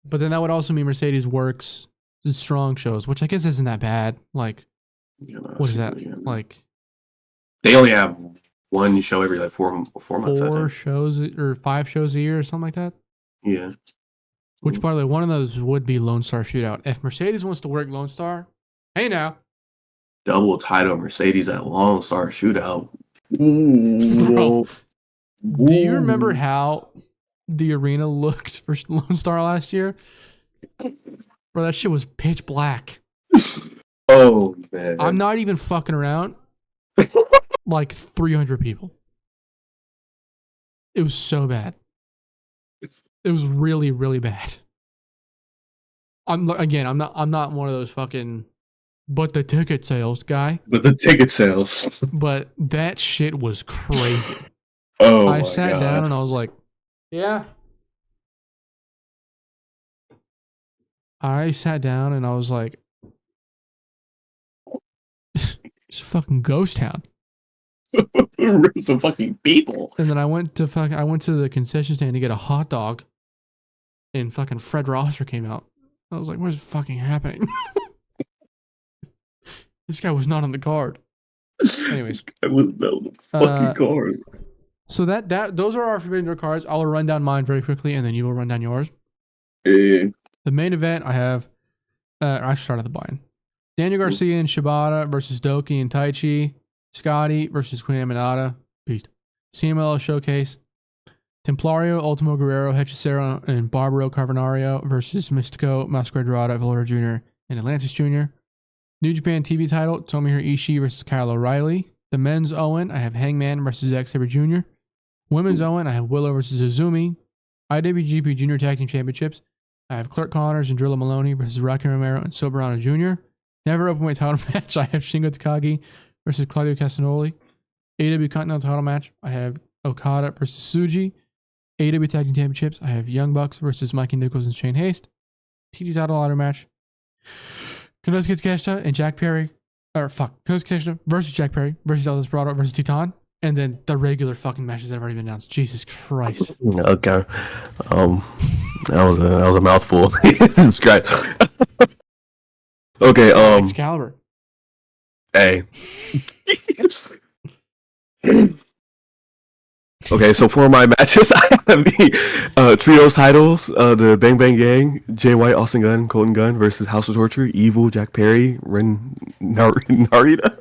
Speaker 1: But then that would also mean Mercedes works the strong shows, which I guess isn't that bad. Like, what is that? Like,
Speaker 2: they only have one show every like 4 months.
Speaker 1: 4 shows or 5 shows a year or something like that.
Speaker 2: Yeah.
Speaker 1: Which, by the way, one of those would be Lone Star Shootout. If Mercedes wants to work Lone Star, hey now.
Speaker 2: Double title Mercedes at Lone Star Shootout. Ooh.
Speaker 1: Bro, do you remember how the arena looked for Lone Star last year? Bro, that shit was pitch black.
Speaker 2: Oh, man.
Speaker 1: I'm not even fucking around. Like 300 people. It was so bad. It was really, really bad. I'm not one of those fucking but the ticket sales guy.
Speaker 2: But the ticket sales.
Speaker 1: But that shit was crazy.
Speaker 2: Oh,
Speaker 1: I sat down and I was like, yeah. I sat down and I was like, it's a fucking ghost town.
Speaker 2: Some fucking people.
Speaker 1: And then I went to the concession stand to get a hot dog, and fucking Fred Rosser came out. I was like, what is fucking happening? This guy was not on the card. Anyways.
Speaker 2: I was not on the fucking card.
Speaker 1: So those are our Forbidden Door cards. I will run down mine very quickly, and then you will run down yours.
Speaker 2: The
Speaker 1: main event, I have... I started the buy-in. Daniel Garcia and Shibata versus Doki and Taichi. Scotty versus Queen Aminata. Beast. CMLL Showcase. Templario, Ultimo Guerrero, Hechicero, and Barbaro Carbonario versus Mystico, Masquerade Dorada, Valora Jr., and Atlantis Jr. New Japan TV title, Tomohiro Ishii versus Kyle O'Reilly. The men's Owen, I have Hangman versus Zack Sabre Jr. Women's Owen, I have Willow versus Azumi. IWGP Junior Tag Team Championships, I have Clark Connors and Drilla Maloney versus Rocky Romero and Soberano Jr. Never Openweight title match, I have Shingo Takagi versus Claudio Castagnoli. AEW Continental title match, I have Okada versus Tsuji. AEW Tag Team Championships, I have Young Bucks versus Mikey Nichols and Shane Haste. TT title ladder match, Konosuke Takeshita and Jack Perry. Konosuke Takeshita versus Jack Perry versus El Desperado versus Titan. And then the regular fucking matches that have already been announced. Jesus Christ.
Speaker 2: Okay. That was a mouthful. Scratch. Okay,
Speaker 1: Excalibur.
Speaker 2: Hey. Okay, so for my matches, I have the trios titles, the Bang Bang Gang, Jay White, Austin Gunn, Colton Gunn versus House of Torture, Evil, Jack Perry, Ren Narita.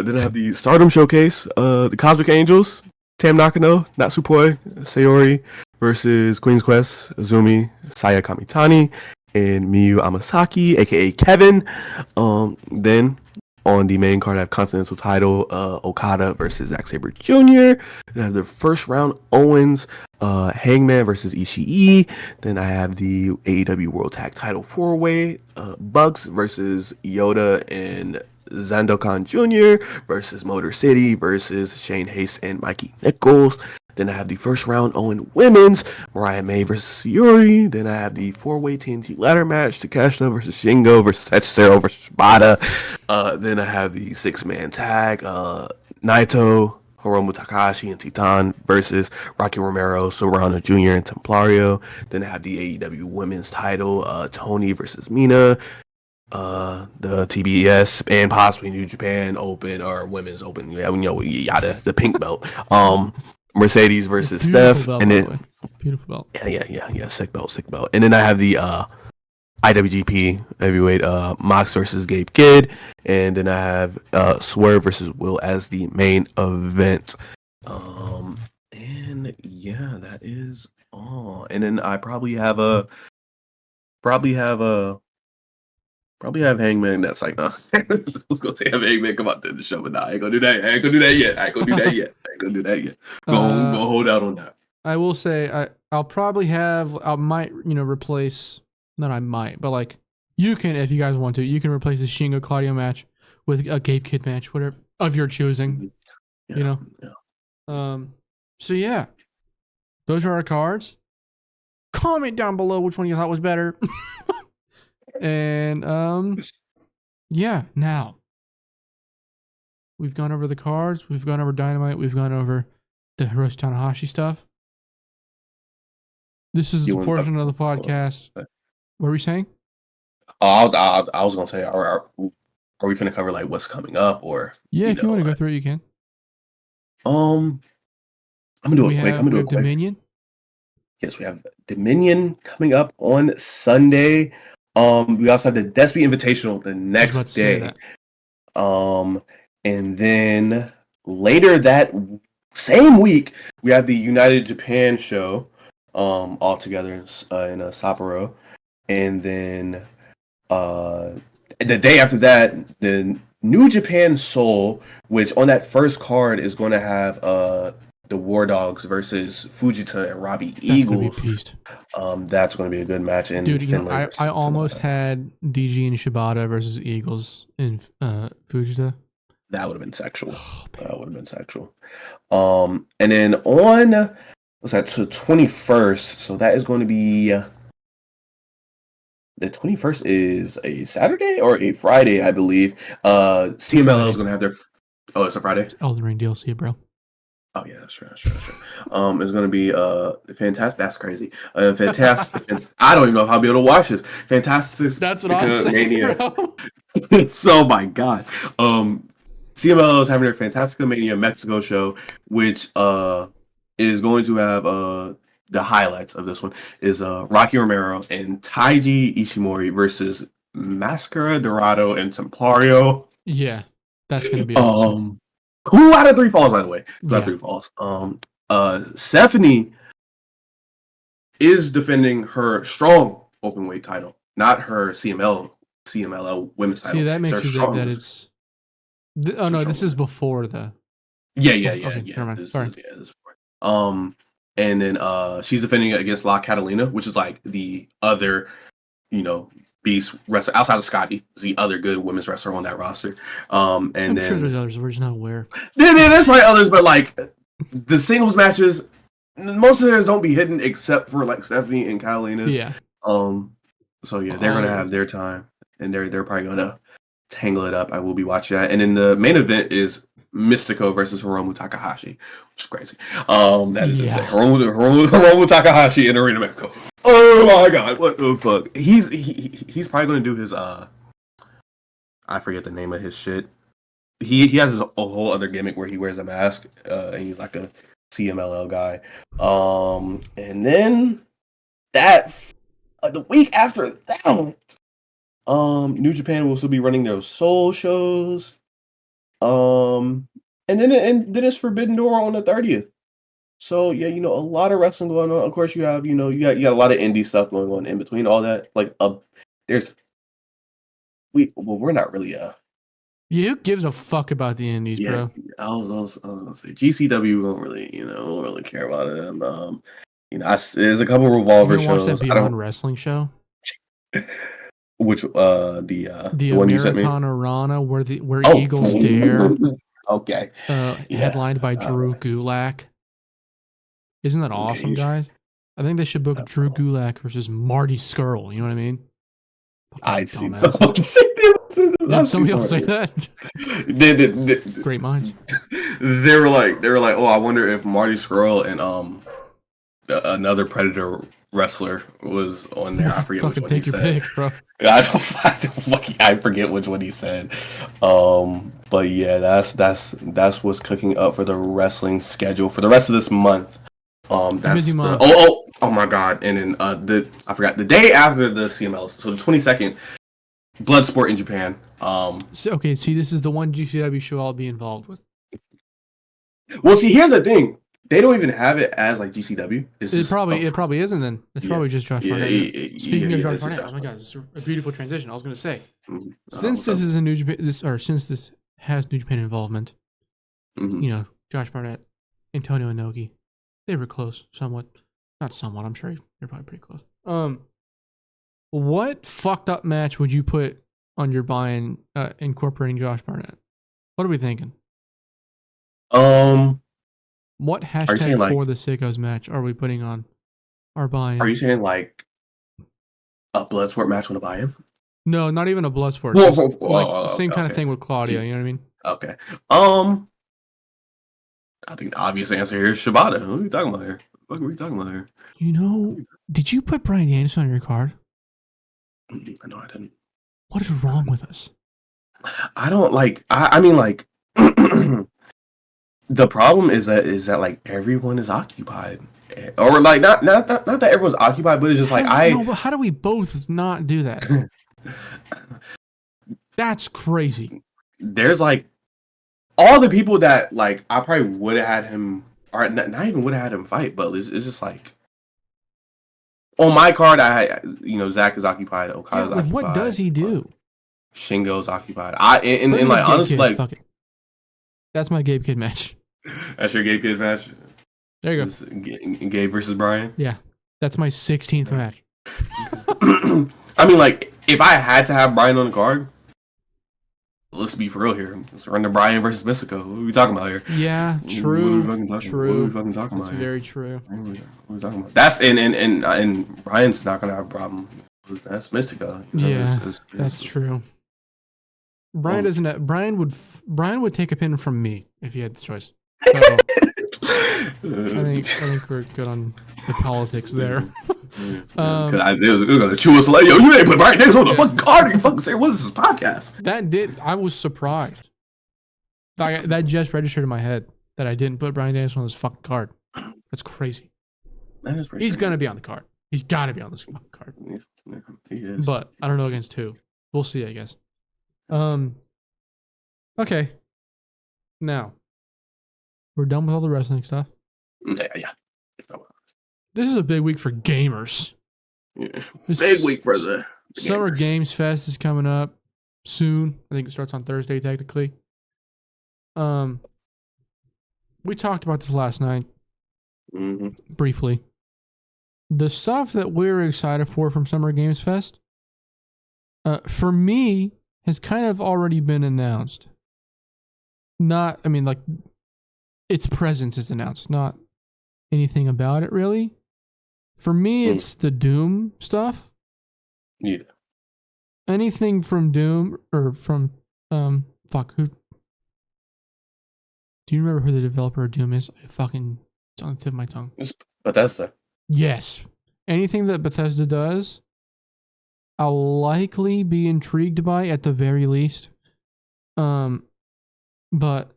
Speaker 2: Then I have the Stardom Showcase, the Cosmic Angels, Tam Nakano, Natsupoi, Sayori versus Queen's Quest, Azumi, Saya Kamitani, and Miyu Amasaki, aka Kevin. Then on the main card, I have Continental title, Okada versus Zack Sabre Jr. Then I have the first round Owens, Hangman versus Ishii. Then I have the AEW World Tag Title 4-way, Bucks versus Yoda and Zandokan Jr. versus Motor City versus Shane Haste and Mikey Nichols. Then I have the first round Owen Women's, Mariah May versus Yuri. Then I have the 4-way TNT ladder match, Takeshita versus Shingo versus Hachicero versus Shibata. Then I have the 6-man tag, Naito, Hiromu Takahashi, and Titan versus Rocky Romero, Serrano Jr., and Templario. Then I have the AEW Women's title, Tony versus Mina. The TBS and possibly New Japan Open or Women's Open. Yeah, yada, the pink belt. Mercedes versus Steph,
Speaker 1: belt,
Speaker 2: and then
Speaker 1: beautiful belt.
Speaker 2: Yeah, sick belt. And then I have the IWGP heavyweight Mox versus Gabe Kidd, and then I have Swerve versus Will as the main event. And yeah, that is all. And then I probably have Hangman. That's like, I was gonna say have Hangman come out to the show, but nah, I ain't gonna do that. I ain't gonna do that yet. Go hold out on that.
Speaker 1: I will say I'll probably have, I might, replace, not I might, but like, you can, if you guys want to, you can replace the Shingo Claudio match with a Gabe Kidd match, whatever of your choosing.
Speaker 2: Yeah.
Speaker 1: So yeah, those are our cards. Comment down below which one you thought was better. And yeah, now we've gone over the cards, we've gone over Dynamite, we've gone over the Hiroshi Tanahashi stuff. This is the portion of the podcast. What were we saying?
Speaker 2: I was gonna say, are we finna cover like what's coming up, or
Speaker 1: if you want to go through it, you can.
Speaker 2: I'm gonna do it quick. I'm gonna do it quick.
Speaker 1: Dominion.
Speaker 2: Yes, we have Dominion coming up on Sunday. We also have the Despy Invitational the next day. And then later that same week, we have the United Japan show, all together in Sapporo. And then the day after that, the New Japan Soul, which on that first card is going to have the War Dogs versus Fujita and Robbie Eagles. That's going to be a good match. In
Speaker 1: dude, I almost had DG and Shibata versus Eagles in Fujita.
Speaker 2: That would have been sexual. And then on, what's that, to the 21st, so that is going to be, the 21st is a Saturday or a Friday, I believe. CMLL is going to have their, it's a Friday?
Speaker 1: Elden Ring DLC, bro.
Speaker 2: Oh yeah, sure. It's going to be fantastic. That's crazy. Fantastic. I don't even know if I'll be able to watch this. Fantastic.
Speaker 1: That's what I'm saying,
Speaker 2: bro. So my God. CMLL is having their Fantastica Mania Mexico show, which is going to have the highlights of this one is Rocky Romero and Taiji Ishimori versus Mascara Dorado and Templario.
Speaker 1: Yeah, that's going to be awesome.
Speaker 2: Who out of 3 falls, by the way? Who out of 3 falls? Stephanie is defending her strong openweight title, not her CMLL women's title.
Speaker 1: See, that makes you think that it's. This is before the.
Speaker 2: Yeah.
Speaker 1: Okay, never mind. Sorry.
Speaker 2: This is before. And then she's defending it against La Catalina, which is like the other, beast wrestler outside of Scotty, is the other good women's wrestler on that roster. I'm
Speaker 1: sure there's others. We're just not aware.
Speaker 2: Yeah, there's probably others, but like the singles matches, most of theirs don't be hidden except for like Stephanie and Catalina's.
Speaker 1: Yeah.
Speaker 2: So yeah, they're gonna have their time, and they're probably gonna tangle it up. I will be watching that, and then the main event is Mystico versus Hiromu Takahashi, which is crazy. That is insane. Hiromu Takahashi in Arena Mexico. Oh my God, what the fuck? He's probably gonna do his I forget the name of his shit. He has a whole other gimmick where he wears a mask, and he's like a CMLL guy. And then that the week after that, New Japan will still be running their Soul shows. And then it's Forbidden Door on the 30th. So yeah, a lot of wrestling going on. Of course, you have you got a lot of indie stuff going on in between all that. Like there's we're not really
Speaker 1: Yeah, who gives a fuck about the indies,
Speaker 2: yeah.
Speaker 1: bro?
Speaker 2: I was gonna say GCW don't really care about it. There's a couple
Speaker 1: You
Speaker 2: Revolver
Speaker 1: didn't watch that
Speaker 2: shows. I
Speaker 1: Beyond
Speaker 2: don't
Speaker 1: Wrestling show?
Speaker 2: which
Speaker 1: The
Speaker 2: the one you sent me.
Speaker 1: Americana Rana, where
Speaker 2: Oh,
Speaker 1: Eagles Dare,
Speaker 2: okay, yeah.
Speaker 1: headlined by Drew Gulak. Isn't that awesome,
Speaker 2: Okay,
Speaker 1: guys? I think they should book Drew Gulak versus Marty Skrull. You know what I mean?
Speaker 2: I see.
Speaker 1: Dumbass. Did somebody else say that? Great minds.
Speaker 2: They were like, oh, I wonder if Marty Skrull and another Predator wrestler was on there. I forget which one he said.
Speaker 1: Take your pick, bro.
Speaker 2: I forget which one he said. But yeah, that's what's cooking up for the wrestling schedule for the rest of this month. That's
Speaker 1: busy month.
Speaker 2: Oh my god! And then I forgot the day after the CMLs, so the 22nd, Bloodsport in Japan.
Speaker 1: See, this is the one GCW show I'll be involved with.
Speaker 2: Well, see, here's the thing. They don't even have it as like GCW.
Speaker 1: It probably isn't then. It's probably just Josh Barnett. Speaking of Josh Barnett, oh my god, this is a beautiful transition. I was going to say, since this is a New Japan, since this has New Japan involvement, Josh Barnett, Antonio Inoki, they were close, somewhat. Not somewhat. I'm sure they're probably pretty close. What fucked up match would you put on your buy-in incorporating Josh Barnett? What are we thinking? What hashtag for the Sickos match are we putting on our buy-in?
Speaker 2: Are you saying like a Bloodsport match on a buy-in?
Speaker 1: No, not even a Bloodsport. The same kind of thing with Claudio. You know what I mean?
Speaker 2: Okay. I think the obvious answer here is Shibata. What are we talking about here? What are we talking about here?
Speaker 1: Did you put Bryan Danielson on your card?
Speaker 2: No, I didn't.
Speaker 1: What is wrong with us?
Speaker 2: I don't like. I mean, like. The problem is that like everyone is occupied, or like not that everyone's occupied, but it's just like
Speaker 1: but how do we both not do that? That's crazy.
Speaker 2: There's like all the people that like I probably would have had him, or not even would have had him fight, but it's just like on my card, Zach is occupied, Okada's occupied.
Speaker 1: What does he do?
Speaker 2: Shingo's occupied. And like honestly, like
Speaker 1: fuck it. That's my Gabe Kid match.
Speaker 2: That's your Gabe Kid match?
Speaker 1: There you go.
Speaker 2: Gabe versus Brian?
Speaker 1: Yeah. That's my 16th match.
Speaker 2: I mean, like, if I had to have Brian on the card, let's be for real here. Let's run to Brian versus Mystico. What are we talking about here?
Speaker 1: Yeah, true.
Speaker 2: What are we fucking talking about?
Speaker 1: That's very true.
Speaker 2: What are we talking about? That's and Brian's not gonna have a problem. That's Mystico.
Speaker 1: That's true. Brian doesn't. Brian would take a pin from me if he had the choice. So, I think we're good on the politics there.
Speaker 2: Because it was gonna chew us like, yo, you ain't put Brian Danielson on the fucking card. You fucking say, what's this podcast?
Speaker 1: I was surprised. That just registered in my head that I didn't put Brian Danielson on this fucking card. That's crazy.
Speaker 2: That is
Speaker 1: He's gonna be on the card. He's got to be on this fucking card.
Speaker 2: Yeah, he is.
Speaker 1: But I don't know against who. We'll see, I guess. Okay. Now, we're done with all the wrestling stuff.
Speaker 2: Yeah.
Speaker 1: This is a big week for gamers.
Speaker 2: Yeah. Big week for the
Speaker 1: Summer Games Fest is coming up soon. I think it starts on Thursday, technically. We talked about this last night. Briefly. The stuff that we're excited for from Summer Games Fest, for me, has kind of already been announced. Its presence is announced, not anything about it really. For me, it's the Doom stuff.
Speaker 2: Yeah.
Speaker 1: Anything from Doom or from who? Do you remember who the developer of Doom is? It's on the tip of my tongue.
Speaker 2: It's Bethesda.
Speaker 1: Yes. Anything that Bethesda does, I'll likely be intrigued by at the very least. But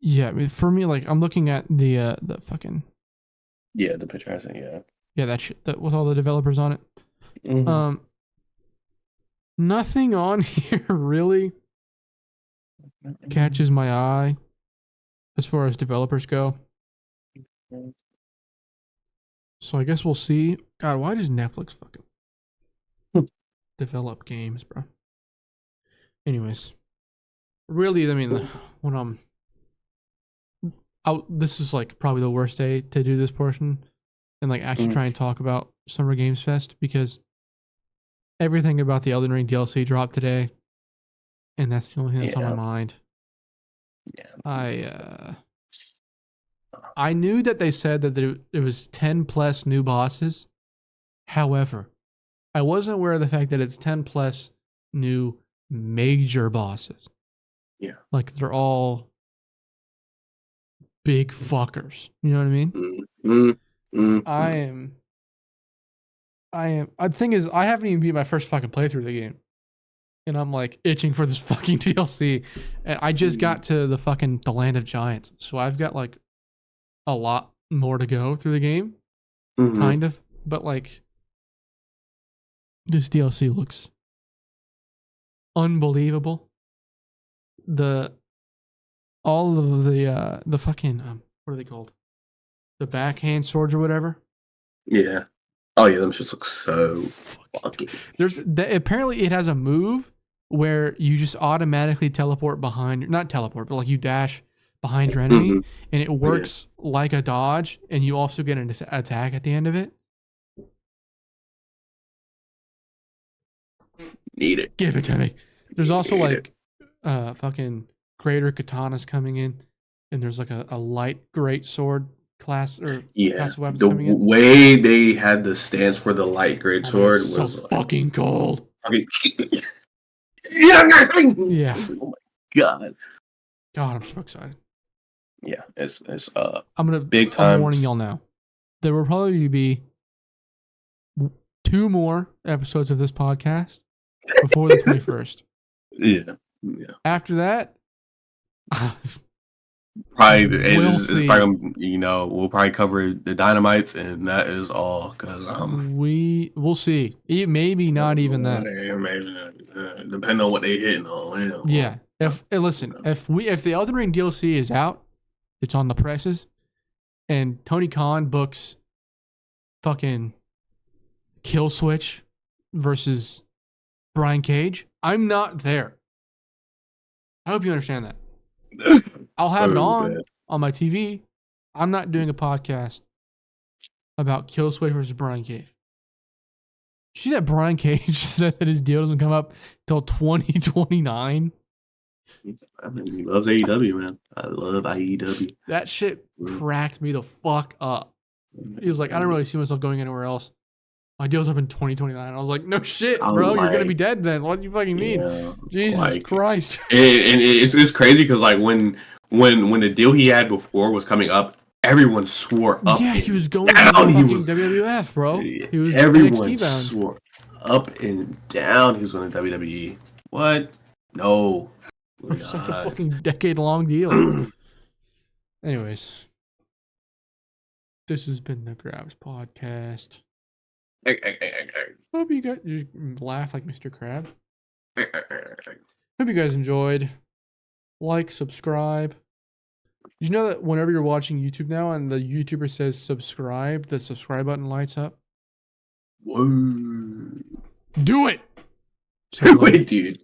Speaker 1: yeah, for me, like I'm looking at the fucking
Speaker 2: the picture has it.
Speaker 1: Yeah, that shit that with all the developers on it. Nothing on here really catches my eye. as far as developers go. So I guess we'll see. God, why does Netflix fucking develop games, bro? Anyways, really, I mean, when I'm out, this is like probably the worst day to do this portion and like actually try and talk about Summer Games Fest because everything about the Elden Ring DLC dropped today, and that's the only thing that's on my mind.
Speaker 2: Yeah.
Speaker 1: I knew that they said that there was 10 plus new bosses. However, I wasn't aware of the fact that it's 10 plus new major bosses.
Speaker 2: Yeah.
Speaker 1: Like they're all big fuckers. You know what I mean? I am. The thing is, I haven't even beat my first fucking playthrough of the game. And I'm like itching for this fucking DLC. And I just got to the Land of Giants. So I've got like a lot more to go through the game. Kind of. But like this DLC looks unbelievable. All of the fucking what are they called? The backhand swords or whatever.
Speaker 2: Yeah. Oh yeah, them shits look so fucking.
Speaker 1: Apparently it has a move where you just automatically teleport behind, not teleport, but like you dash behind your enemy, and it works like a dodge, and you also get an attack at the end of it.
Speaker 2: Need it.
Speaker 1: Give it to me. There's also like fucking greater katanas coming in, and there's like a light great sword class or class of weapons coming in.
Speaker 2: The way they had the stance for the light great sword was
Speaker 1: so fucking cold.
Speaker 2: Yeah. Oh my god.
Speaker 1: God, I'm so excited.
Speaker 2: Yeah, it's
Speaker 1: I'm warning y'all now. There will probably be 2 more episodes of this podcast before the 21st.
Speaker 2: Yeah.
Speaker 1: After that,
Speaker 2: we'll see. We'll probably cover the Dynamites, and that is all. Because
Speaker 1: we'll see. Maybe not even that.
Speaker 2: Depending on what they hitting on.
Speaker 1: Yeah. If the Elden Ring DLC is out, it's on the presses, and Tony Khan books fucking Kill Switch versus Brian Cage, I'm not there. I hope you understand that. I'll have it on my TV. I'm not doing a podcast about Kill Switch versus Brian Cage. See that Brian Cage said that his deal doesn't come up till 2029?
Speaker 2: I mean, he loves AEW, man. I love AEW.
Speaker 1: That shit cracked me the fuck up. He was like, I don't really see myself going anywhere else. My deal's up in 2029. I was like, no shit, bro. You're going to be dead then. What do you fucking mean? Yeah, Jesus Christ.
Speaker 2: And it's crazy because like when the deal he had before was coming up, everyone swore up.
Speaker 1: Yeah, he was going to the fucking WWF, bro. He was
Speaker 2: everyone swore up and down he was going to WWE. What? No.
Speaker 1: It's like a fucking decade-long deal. Anyways, this has been the Graps podcast. Hope you guys laugh like Mr. Crab. Hope you guys enjoyed. Like, subscribe. Did you know that whenever you're watching YouTube now and the YouTuber says subscribe, the subscribe button lights up?
Speaker 2: Whoa.
Speaker 1: Do it!
Speaker 2: Do it, dude.